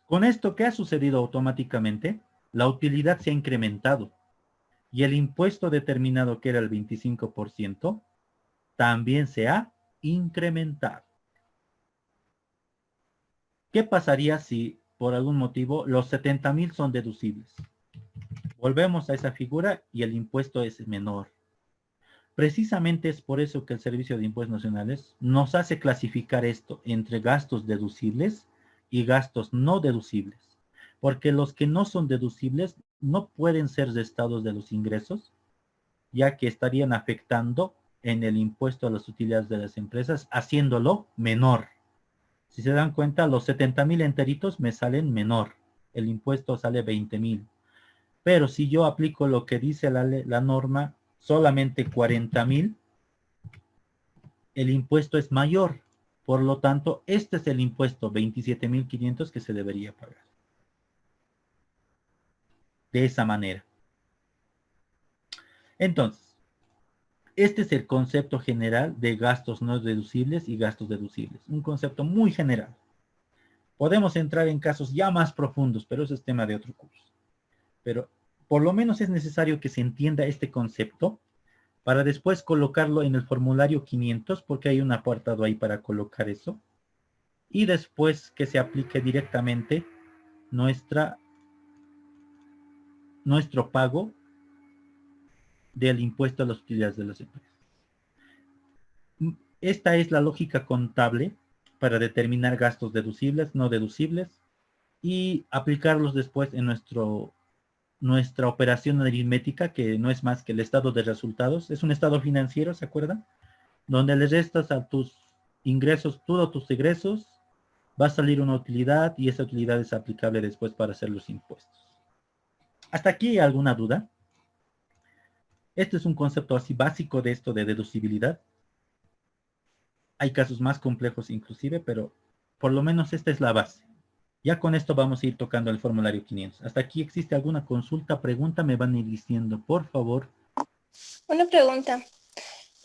Con esto, ¿qué ha sucedido automáticamente? La utilidad se ha incrementado y el impuesto determinado, que era el 25%, también se ha incrementado. ¿Qué pasaría si por algún motivo los 70.000 son deducibles? Volvemos a esa figura y el impuesto es menor. Precisamente es por eso que el Servicio de Impuestos Nacionales nos hace clasificar esto entre gastos deducibles y gastos no deducibles, porque los que no son deducibles no pueden ser restados de los ingresos, ya que estarían afectando en el impuesto a las utilidades de las empresas, haciéndolo menor. Si se dan cuenta, los 70.000 enteritos me salen menor, el impuesto sale 20.000. Pero si yo aplico lo que dice la norma, solamente 40.000, el impuesto es mayor. Por lo tanto, este es el impuesto 27.500 que se debería pagar. De esa manera. Entonces, este es el concepto general de gastos no deducibles y gastos deducibles. Un concepto muy general. Podemos entrar en casos ya más profundos, pero eso es tema de otro curso. Pero por lo menos es necesario que se entienda este concepto para después colocarlo en el formulario 500, porque hay un apartado ahí para colocar eso. Y después que se aplique directamente nuestro pago del impuesto a las utilidades de las empresas. Esta es la lógica contable para determinar gastos deducibles, no deducibles, y aplicarlos después en nuestra operación aritmética, que no es más que el estado de resultados. Es un estado financiero, ¿se acuerdan? Donde le restas a tus ingresos, todos tus egresos, va a salir una utilidad y esa utilidad es aplicable después para hacer los impuestos. ¿Hasta aquí hay alguna duda? Este es un concepto así básico de esto de deducibilidad. Hay casos más complejos inclusive, pero por lo menos esta es la base. Ya con esto vamos a ir tocando el formulario 500. ¿Hasta aquí existe alguna consulta, pregunta? Me van a ir diciendo, por favor. Una pregunta.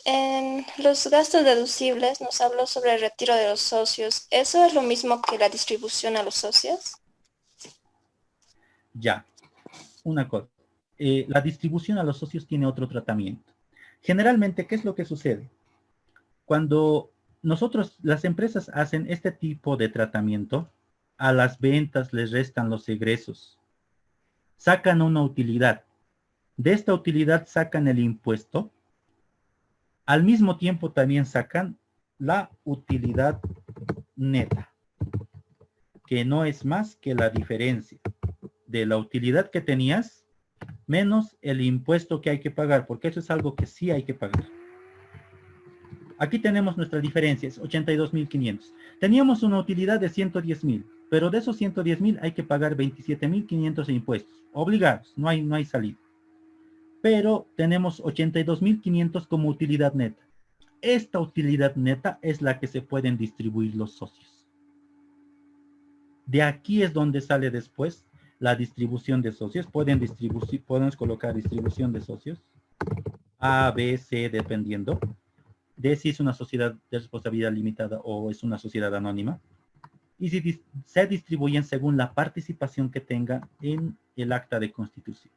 En los gastos deducibles nos habló sobre el retiro de los socios. ¿Eso es lo mismo que la distribución a los socios? Ya, una cosa. La distribución a los socios tiene otro tratamiento. Generalmente, ¿qué es lo que sucede? Cuando las empresas hacen este tipo de tratamiento, a las ventas les restan los egresos, sacan una utilidad. De esta utilidad sacan el impuesto. Al mismo tiempo también sacan la utilidad neta, que no es más que la diferencia de la utilidad que tenías menos el impuesto que hay que pagar, porque eso es algo que sí hay que pagar. Aquí tenemos nuestra diferencia, es 82.500. Teníamos una utilidad de 110.000, pero de esos 110.000 hay que pagar 27.500 de impuestos, obligados, no hay salida. Pero tenemos 82.500 como utilidad neta. Esta utilidad neta es la que se pueden distribuir los socios. De aquí es donde sale después la distribución de socios. Podemos colocar distribución de socios, A, B, C, dependiendo de si es una sociedad de responsabilidad limitada o es una sociedad anónima. Y si se distribuyen según la participación que tenga en el acta de constitución.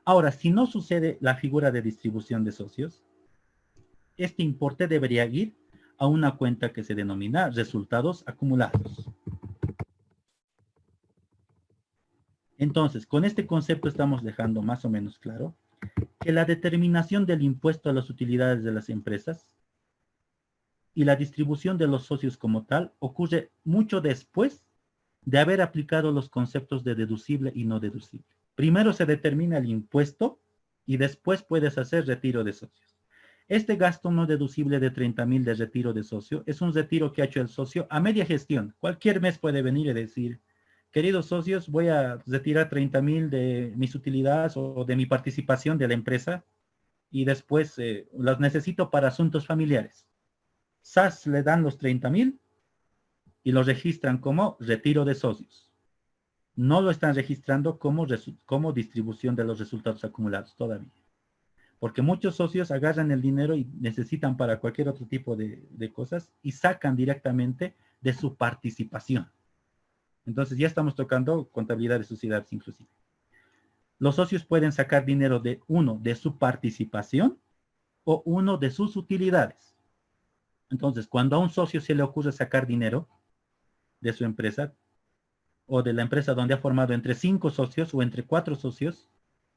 Ahora, si no sucede la figura de distribución de socios, este importe debería ir a una cuenta que se denomina resultados acumulados. Entonces, con este concepto estamos dejando más o menos claro que la determinación del impuesto a las utilidades de las empresas y la distribución de los socios como tal ocurre mucho después de haber aplicado los conceptos de deducible y no deducible. Primero se determina el impuesto y después puedes hacer retiro de socios. Este gasto no deducible de 30,000 de retiro de socio es un retiro que ha hecho el socio a media gestión. Cualquier mes puede venir y decir, queridos socios, voy a retirar 30,000 de mis utilidades o de mi participación de la empresa y después las necesito para asuntos familiares. SAS le dan los 30,000 y lo registran como retiro de socios. No lo están registrando como distribución de los resultados acumulados todavía. Porque muchos socios agarran el dinero y necesitan para cualquier otro tipo de cosas y sacan directamente de su participación. Entonces ya estamos tocando contabilidad de sociedades inclusive. Los socios pueden sacar dinero de uno de su participación o uno de sus utilidades. Entonces, cuando a un socio se le ocurre sacar dinero de su empresa o de la empresa donde ha formado entre 5 socios o entre 4 socios,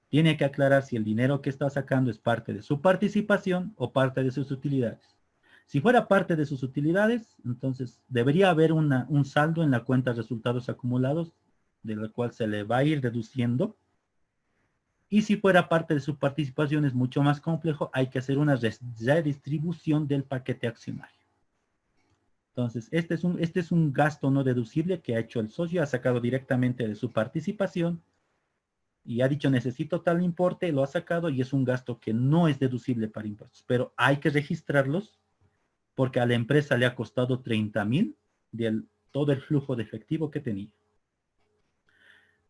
tiene que aclarar si el dinero que está sacando es parte de su participación o parte de sus utilidades. Si fuera parte de sus utilidades, entonces debería haber un saldo en la cuenta de resultados acumulados, de la cual se le va a ir deduciendo. Y si fuera parte de su participación es mucho más complejo, hay que hacer una redistribución del paquete accionario. Entonces, este es un gasto no deducible que ha hecho el socio, ha sacado directamente de su participación y ha dicho necesito tal importe, lo ha sacado y es un gasto que no es deducible para impuestos, pero hay que registrarlos porque a la empresa le ha costado 30,000 de todo el flujo de efectivo que tenía.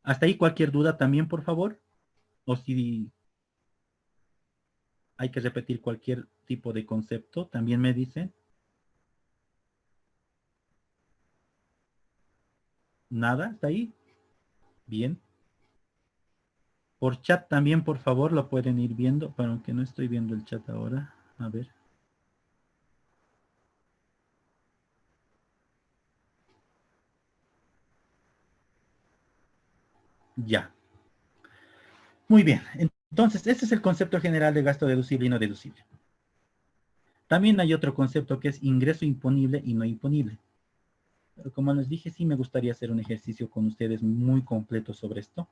Hasta ahí cualquier duda también, por favor, o si hay que repetir cualquier tipo de concepto, también me dicen. Nada, hasta ahí. Bien. Por chat también, por favor, lo pueden ir viendo, pero aunque no estoy viendo el chat ahora. A ver. Ya. Muy bien. Entonces, este es el concepto general de gasto deducible y no deducible. También hay otro concepto que es ingreso imponible y no imponible. Pero como les dije, sí me gustaría hacer un ejercicio con ustedes muy completo sobre esto.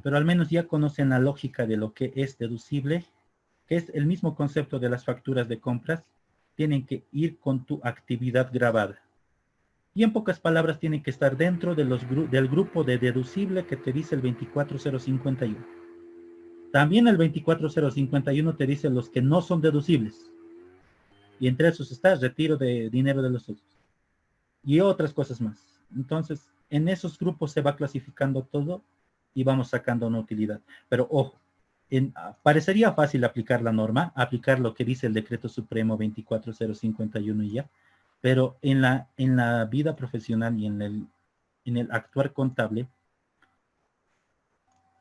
Pero al menos ya conocen la lógica de lo que es deducible, que es el mismo concepto de las facturas de compras. Tienen que ir con tu actividad grabada. Y en pocas palabras tienen que estar dentro de del grupo de deducible que te dice el 24051. También el 24051 te dice los que no son deducibles. Y entre esos está el retiro de dinero de los socios. Y otras cosas más. Entonces, en esos grupos se va clasificando todo y vamos sacando una utilidad. Pero ojo, parecería fácil aplicar la norma, aplicar lo que dice el decreto supremo 24051 y ya, pero en la vida profesional y en el actuar contable,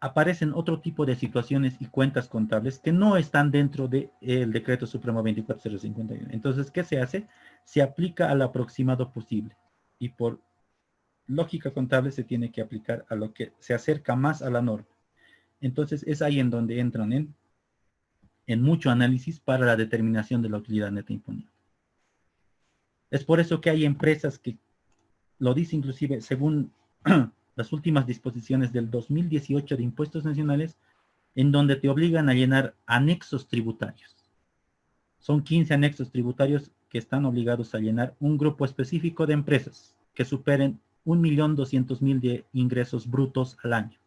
aparecen otro tipo de situaciones y cuentas contables que no están dentro del decreto supremo 24051. Entonces, ¿qué se hace? Se aplica al aproximado posible. Y por lógica contable se tiene que aplicar a lo que se acerca más a la norma. Entonces, es ahí en donde entran en mucho análisis para la determinación de la utilidad neta imponible. Es por eso que hay empresas que lo dice inclusive según las últimas disposiciones del 2018 de impuestos nacionales, en donde te obligan a llenar anexos tributarios. Son 15 anexos tributarios que están obligados a llenar un grupo específico de empresas que superen 1.200.000 de ingresos brutos al año.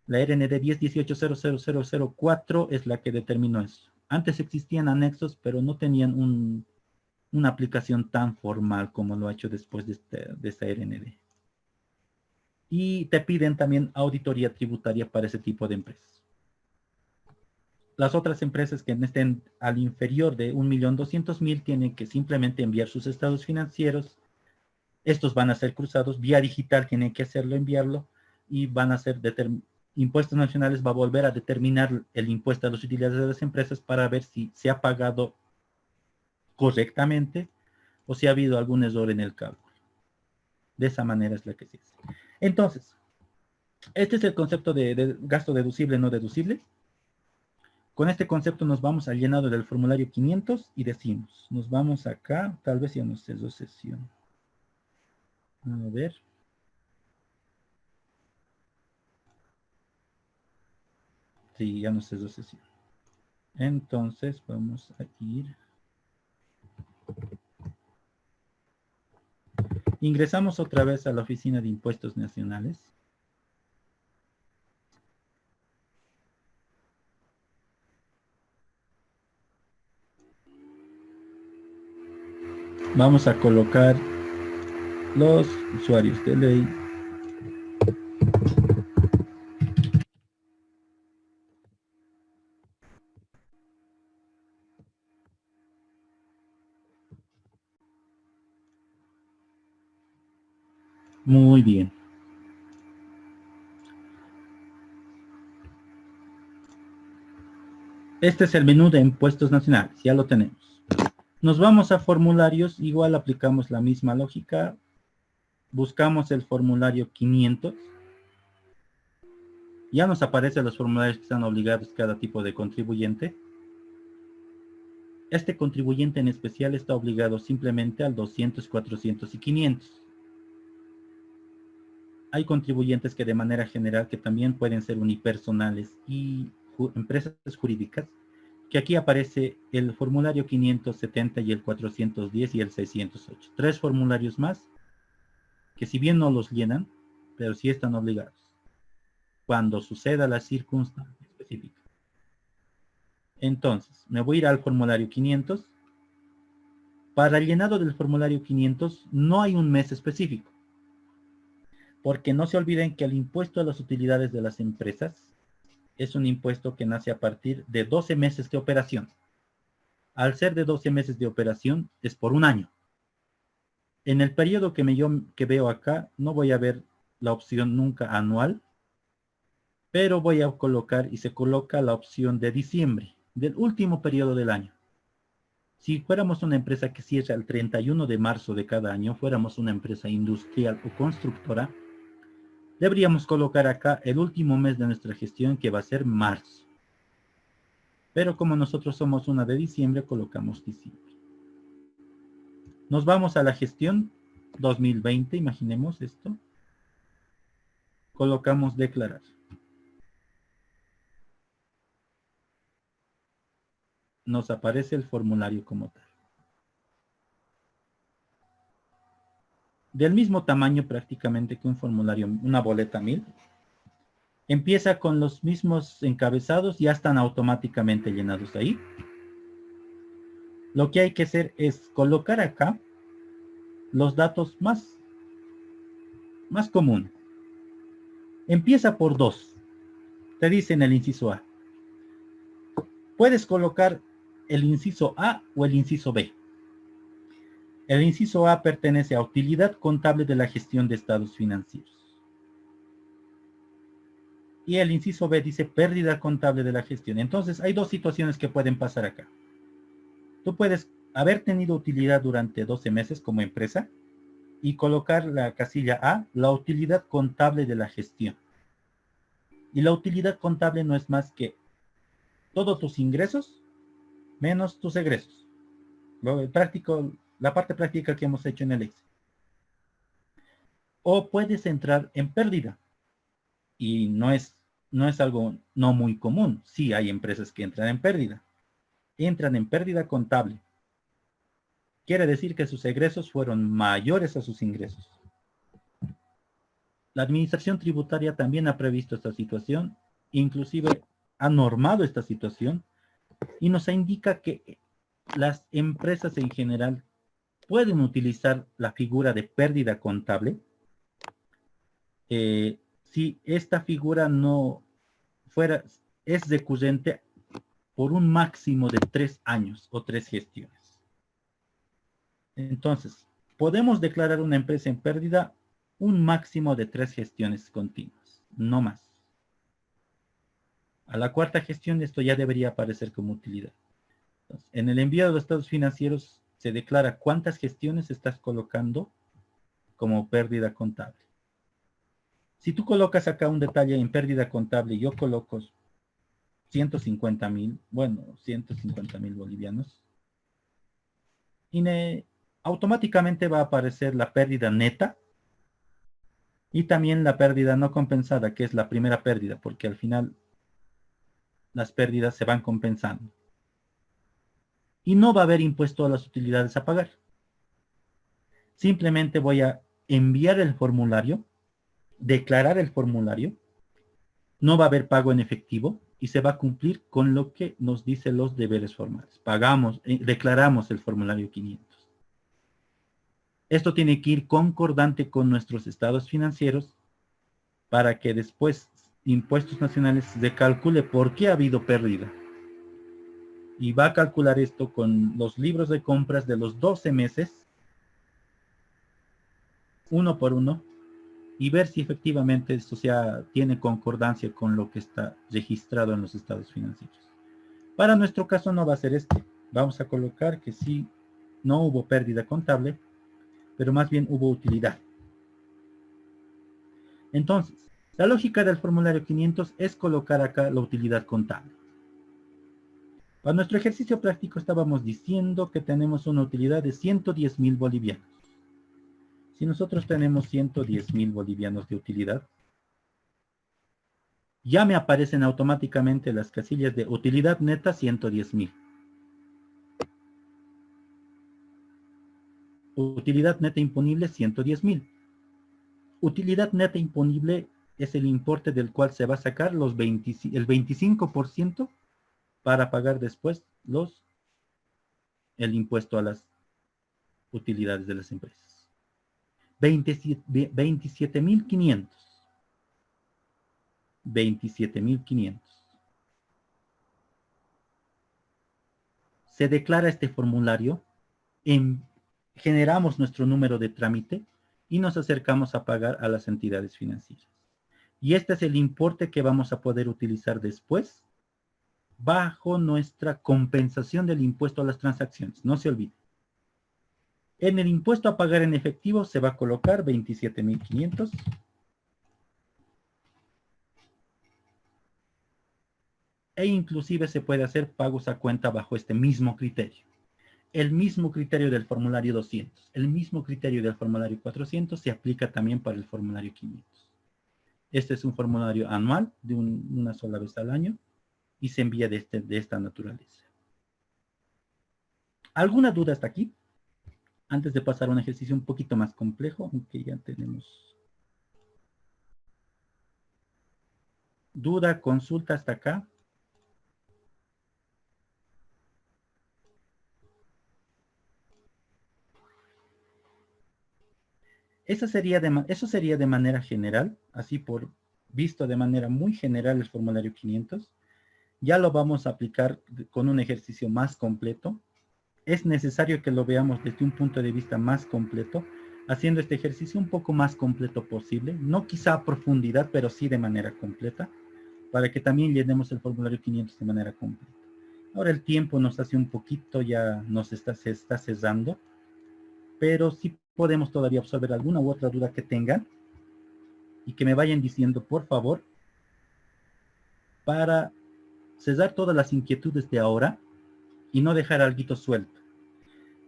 La RND 1018-00004 es la que determinó eso. Antes existían anexos, pero no tenían una aplicación tan formal como lo ha hecho después de esta RND. Y te piden también auditoría tributaria para ese tipo de empresas. Las otras empresas que estén al inferior de 1.200.000 tienen que simplemente enviar sus estados financieros. Estos van a ser cruzados, vía digital tienen que hacerlo, enviarlo, y van a ser impuestos nacionales va a volver a determinar el impuesto a las utilidades de las empresas para ver si se ha pagado correctamente o si ha habido algún error en el cálculo. De esa manera es la que se hace. Entonces, este es el concepto de gasto deducible no deducible. Con este concepto nos vamos al llenado del formulario 500 y decimos, nos vamos acá, tal vez ya no sé su sesión. A ver. Sí, ya no sé su sesión. Entonces vamos a ir. Ingresamos otra vez a la Oficina de Impuestos Nacionales. Vamos a colocar los usuarios de ley. Muy bien. Este es el menú de impuestos nacionales, ya lo tenemos. Nos vamos a formularios, igual aplicamos la misma lógica. Buscamos el formulario 500. Ya nos aparecen los formularios que están obligados cada tipo de contribuyente. Este contribuyente en especial está obligado simplemente al 200, 400 y 500. Hay contribuyentes que de manera general que también pueden ser unipersonales y empresas jurídicas, que aquí aparece el formulario 570 y el 410 y el 608. 3 formularios más que si bien no los llenan, pero sí están obligados cuando suceda la circunstancia específica. Entonces, me voy a ir al formulario 500. Para el llenado del formulario 500 no hay un mes específico, porque no se olviden que el impuesto a las utilidades de las empresas es un impuesto que nace a partir de 12 meses de operación. Al ser de 12 meses de operación, es por un año. En el periodo que veo acá, no voy a ver la opción nunca anual, pero voy a colocar y se coloca la opción de diciembre, del último periodo del año. Si fuéramos una empresa que cierra el 31 de marzo de cada año, fuéramos una empresa industrial o constructora, deberíamos colocar acá el último mes de nuestra gestión, que va a ser marzo. Pero como nosotros somos una de diciembre, colocamos diciembre. Nos vamos a la gestión 2020, imaginemos esto. Colocamos declarar. Nos aparece el formulario como tal. Del mismo tamaño prácticamente que un formulario, una boleta 1000. Empieza con los mismos encabezados, ya están automáticamente llenados ahí. Lo que hay que hacer es colocar acá los datos más comunes. Empieza por 2. Te dice en el inciso A. Puedes colocar el inciso A o el inciso B. El inciso A pertenece a utilidad contable de la gestión de estados financieros. Y el inciso B dice pérdida contable de la gestión. Entonces hay dos situaciones que pueden pasar acá. Tú puedes haber tenido utilidad durante 12 meses como empresa y colocar la casilla A, la utilidad contable de la gestión. Y la utilidad contable no es más que todos tus ingresos menos tus egresos. La parte práctica que hemos hecho en el Excel. O puedes entrar en pérdida. Y no es algo no muy común. Sí hay empresas que entran en pérdida. Entran en pérdida contable. Quiere decir que sus egresos fueron mayores a sus ingresos. La administración tributaria también ha previsto esta situación, inclusive ha normado esta situación y nos indica que las empresas en general pueden utilizar la figura de pérdida contable si esta figura no es recurrente por un máximo de 3 años o 3 gestiones. Entonces, podemos declarar una empresa en pérdida un máximo de 3 gestiones continuas, no más. A la cuarta gestión esto ya debería aparecer como utilidad. Entonces, en el envío de los estados financieros se declara cuántas gestiones estás colocando como pérdida contable. Si tú colocas acá un detalle en pérdida contable y yo coloco 150.000, bueno, 150.000 bolivianos. Y automáticamente va a aparecer la pérdida neta y también la pérdida no compensada, que es la primera pérdida, porque al final las pérdidas se van compensando. Y no va a haber impuesto a las utilidades a pagar. Simplemente voy a enviar el formulario, declarar el formulario, no va a haber pago en efectivo y se va a cumplir con lo que nos dicen los deberes formales. Pagamos, declaramos el formulario 500. Esto tiene que ir concordante con nuestros estados financieros para que después Impuestos Nacionales se calcule por qué ha habido pérdida. Y va a calcular esto con los libros de compras de los 12 meses, uno por uno, y ver si efectivamente esto tiene concordancia con lo que está registrado en los estados financieros. Para nuestro caso no va a ser este. Vamos a colocar que sí, no hubo pérdida contable, pero más bien hubo utilidad. Entonces, la lógica del formulario 500 es colocar acá la utilidad contable. Para nuestro ejercicio práctico estábamos diciendo que tenemos una utilidad de 110.000 bolivianos. Si nosotros tenemos 110.000 bolivianos de utilidad, ya me aparecen automáticamente las casillas de utilidad neta 110.000. Utilidad neta imponible 110.000. Utilidad neta imponible es el importe del cual se va a sacar el 25% para pagar después el impuesto a las utilidades de las empresas. 27.500. 27.500. Se declara este formulario, generamos nuestro número de trámite y nos acercamos a pagar a las entidades financieras. Y este es el importe que vamos a poder utilizar después bajo nuestra compensación del impuesto a las transacciones. No se olvide. En el impuesto a pagar en efectivo se va a colocar 27.500. E inclusive se puede hacer pagos a cuenta bajo este mismo criterio. El mismo criterio del formulario 200, el mismo criterio del formulario 400 se aplica también para el formulario 500. Este es un formulario anual de una sola vez al año y se envía de esta naturaleza. ¿Alguna duda hasta aquí? Antes de pasar a un ejercicio un poquito más complejo, aunque ya tenemos duda, consulta hasta acá. Eso sería de manera general, así visto de manera muy general el formulario 500. Ya lo vamos a aplicar con un ejercicio más completo. Es necesario que lo veamos desde un punto de vista más completo, haciendo este ejercicio un poco más completo posible, no quizá a profundidad, pero sí de manera completa, para que también llenemos el formulario 500 de manera completa. Ahora el tiempo nos hace un poquito, ya se está cerrando, pero sí podemos todavía absorber alguna u otra duda que tengan y que me vayan diciendo, por favor, para cesar todas las inquietudes de ahora y no dejar algo suelto.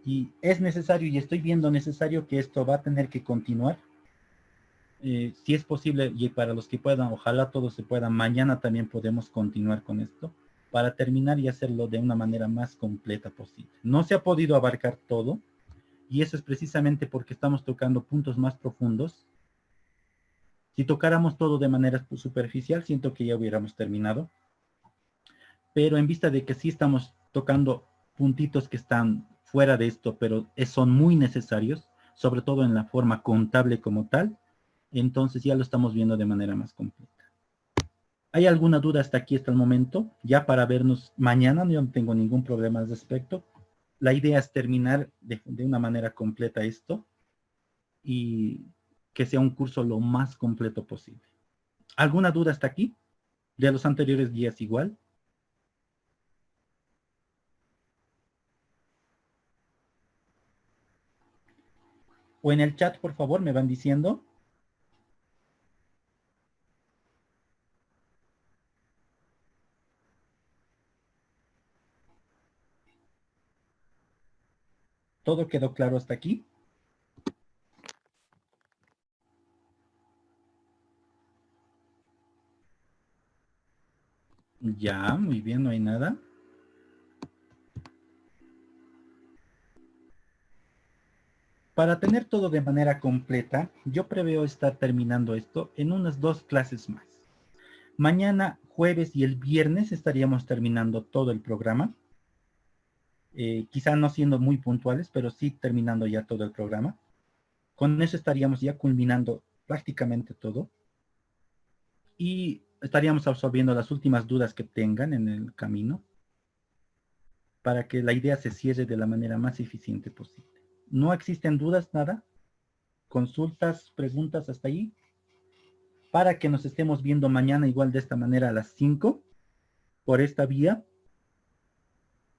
Y es necesario, y estoy viendo necesario, que esto va a tener que continuar. Si es posible, y para los que puedan, ojalá todos se puedan, mañana también podemos continuar con esto, para terminar y hacerlo de una manera más completa posible. No se ha podido abarcar todo, y eso es precisamente porque estamos tocando puntos más profundos. Si tocáramos todo de manera superficial, siento que ya hubiéramos terminado. Pero en vista de que sí estamos tocando puntitos que están fuera de esto, pero son muy necesarios, sobre todo en la forma contable como tal, entonces ya lo estamos viendo de manera más completa. ¿Hay alguna duda hasta aquí, hasta el momento? Ya para vernos mañana, yo no tengo ningún problema al respecto. La idea es terminar de una manera completa esto y que sea un curso lo más completo posible. ¿Alguna duda hasta aquí? De los anteriores días igual. O en el chat, por favor, me van diciendo. ¿Todo quedó claro hasta aquí? Ya, muy bien, no hay nada. Para tener todo de manera completa, yo preveo estar terminando esto en unas 2 clases más. Mañana, jueves y el viernes estaríamos terminando todo el programa. Quizá no siendo muy puntuales, pero sí terminando ya todo el programa. Con eso estaríamos ya culminando prácticamente todo. Y estaríamos absorbiendo las últimas dudas que tengan en el camino para que la idea se cierre de la manera más eficiente posible. ¿No existen dudas, nada? ¿Consultas, preguntas hasta ahí? Para que nos estemos viendo mañana igual de esta manera a las 5 por esta vía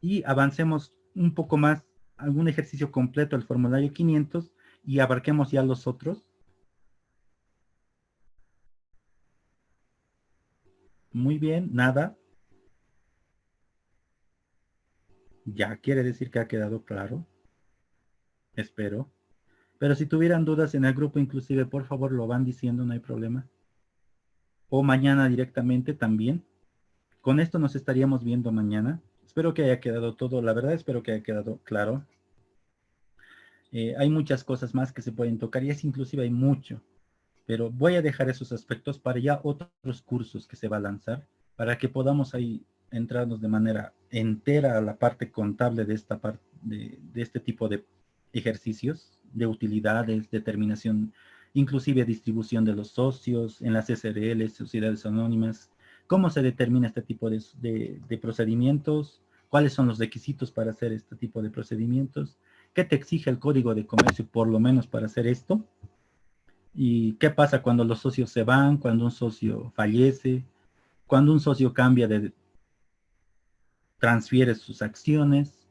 y avancemos un poco más, algún ejercicio completo del formulario 500 y abarquemos ya los otros. Muy bien, nada. Ya quiere decir que ha quedado claro. Espero. Pero si tuvieran dudas en el grupo inclusive, por favor lo van diciendo, no hay problema. O mañana directamente también. Con esto nos estaríamos viendo mañana. Espero que haya quedado todo, la verdad espero que haya quedado claro. Hay muchas cosas más que se pueden tocar y es inclusive hay mucho. Pero voy a dejar esos aspectos para ya otros cursos que se va a lanzar, para que podamos ahí entrarnos de manera entera a la parte contable de esta parte, de este tipo de ejercicios, de utilidades, determinación, inclusive distribución de los socios en las SRL, sociedades anónimas, cómo se determina este tipo de procedimientos, cuáles son los requisitos para hacer este tipo de procedimientos, qué te exige el Código de Comercio por lo menos para hacer esto, y qué pasa cuando los socios se van, cuando un socio fallece, cuando un socio transfiere sus acciones,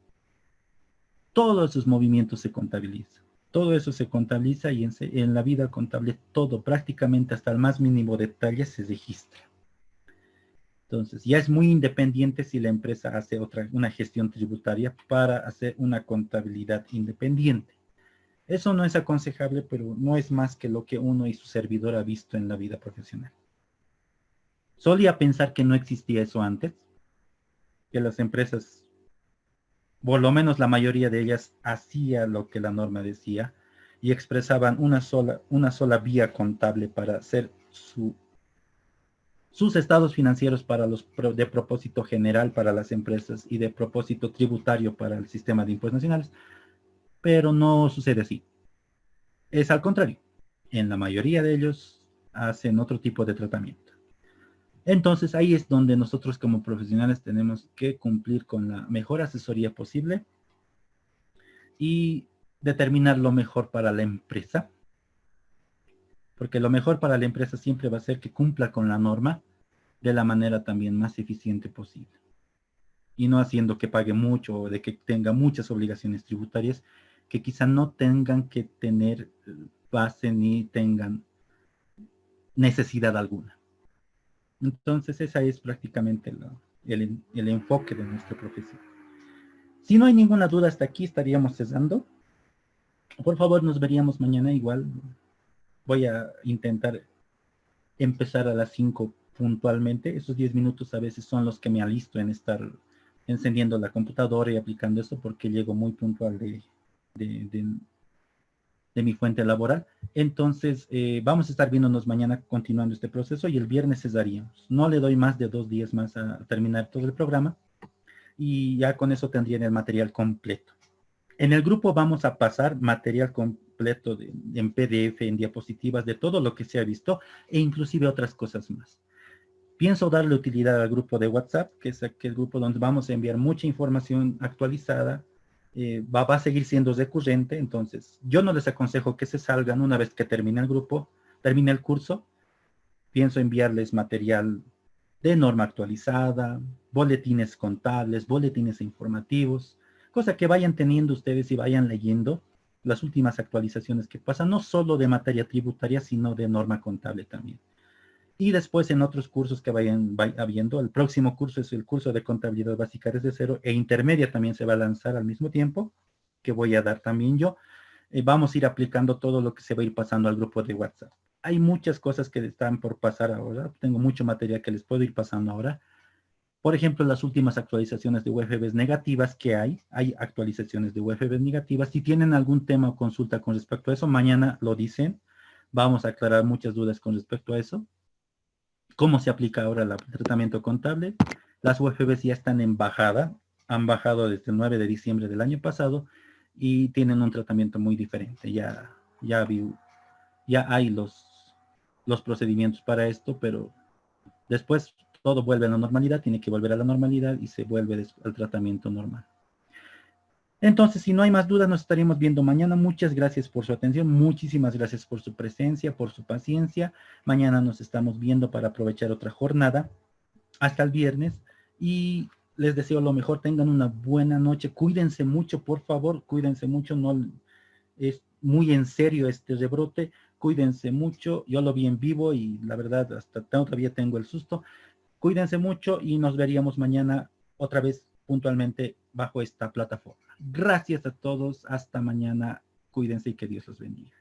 todos esos movimientos se contabilizan. Todo eso se contabiliza y en la vida contable todo, prácticamente hasta el más mínimo detalle se registra. Entonces, ya es muy independiente si la empresa hace una gestión tributaria para hacer una contabilidad independiente. Eso no es aconsejable, pero no es más que lo que uno y su servidor ha visto en la vida profesional. Solía pensar que no existía eso antes, que las empresas, por lo menos la mayoría de ellas, hacía lo que la norma decía y expresaban una sola vía contable para hacer sus estados financieros para de propósito general para las empresas y de propósito tributario para el sistema de impuestos nacionales, pero no sucede así. Es al contrario. En la mayoría de ellos hacen otro tipo de tratamiento. Entonces ahí es donde nosotros como profesionales tenemos que cumplir con la mejor asesoría posible y determinar lo mejor para la empresa, porque lo mejor para la empresa siempre va a ser que cumpla con la norma de la manera también más eficiente posible y no haciendo que pague mucho o de que tenga muchas obligaciones tributarias que quizá no tengan que tener base ni tengan necesidad alguna. Entonces esa es prácticamente el enfoque de nuestra profesión. Si no hay ninguna duda hasta aquí estaríamos cesando. Por favor nos veríamos mañana igual. Voy a intentar empezar a las 5 puntualmente. Esos 10 minutos a veces son los que me alisto en estar encendiendo la computadora y aplicando esto porque llego muy puntual de mi fuente laboral. Entonces, vamos a estar viéndonos mañana continuando este proceso y el viernes cesaríamos. No le doy más de 2 días más a terminar todo el programa y ya con eso tendrían el material completo. En el grupo vamos a pasar material completo en PDF, en diapositivas, de todo lo que se ha visto e inclusive otras cosas más. Pienso darle utilidad al grupo de WhatsApp, que es aquel grupo donde vamos a enviar mucha información actualizada, va a seguir siendo recurrente, entonces yo no les aconsejo que se salgan una vez que termine el grupo, termine el curso. Pienso enviarles material de norma actualizada, boletines contables, boletines informativos, cosa que vayan teniendo ustedes y vayan leyendo las últimas actualizaciones que pasan, no solo de materia tributaria, sino de norma contable también. Y después en otros cursos que vayan habiendo, el próximo curso es el curso de contabilidad básica desde cero e intermedia también se va a lanzar al mismo tiempo. que voy a dar también yo. Vamos a ir aplicando todo lo que se va a ir pasando al grupo de WhatsApp. Hay muchas cosas que están por pasar ahora. Tengo mucho material que les puedo ir pasando ahora. Por ejemplo, las últimas actualizaciones de UFBs negativas que hay actualizaciones de UFBs negativas. Si tienen algún tema o consulta con respecto a eso, mañana lo dicen. Vamos a aclarar muchas dudas con respecto a eso. ¿Cómo se aplica ahora el tratamiento contable? Las UFBs ya están en bajada. Han bajado desde el 9 de diciembre del año pasado y tienen un tratamiento muy diferente. Ya hay los procedimientos para esto, pero después todo vuelve a la normalidad, tiene que volver a la normalidad y se vuelve al tratamiento normal. Entonces, si no hay más dudas, nos estaríamos viendo mañana. Muchas gracias por su atención, muchísimas gracias por su presencia, por su paciencia. Mañana nos estamos viendo para aprovechar otra jornada. Hasta el viernes y les deseo lo mejor, tengan una buena noche, cuídense mucho, por favor, cuídense mucho, no es muy en serio este rebrote, cuídense mucho, yo lo vi en vivo y la verdad hasta todavía tengo el susto. Cuídense mucho y nos veríamos mañana otra vez puntualmente bajo esta plataforma. Gracias a todos, hasta mañana, cuídense y que Dios los bendiga.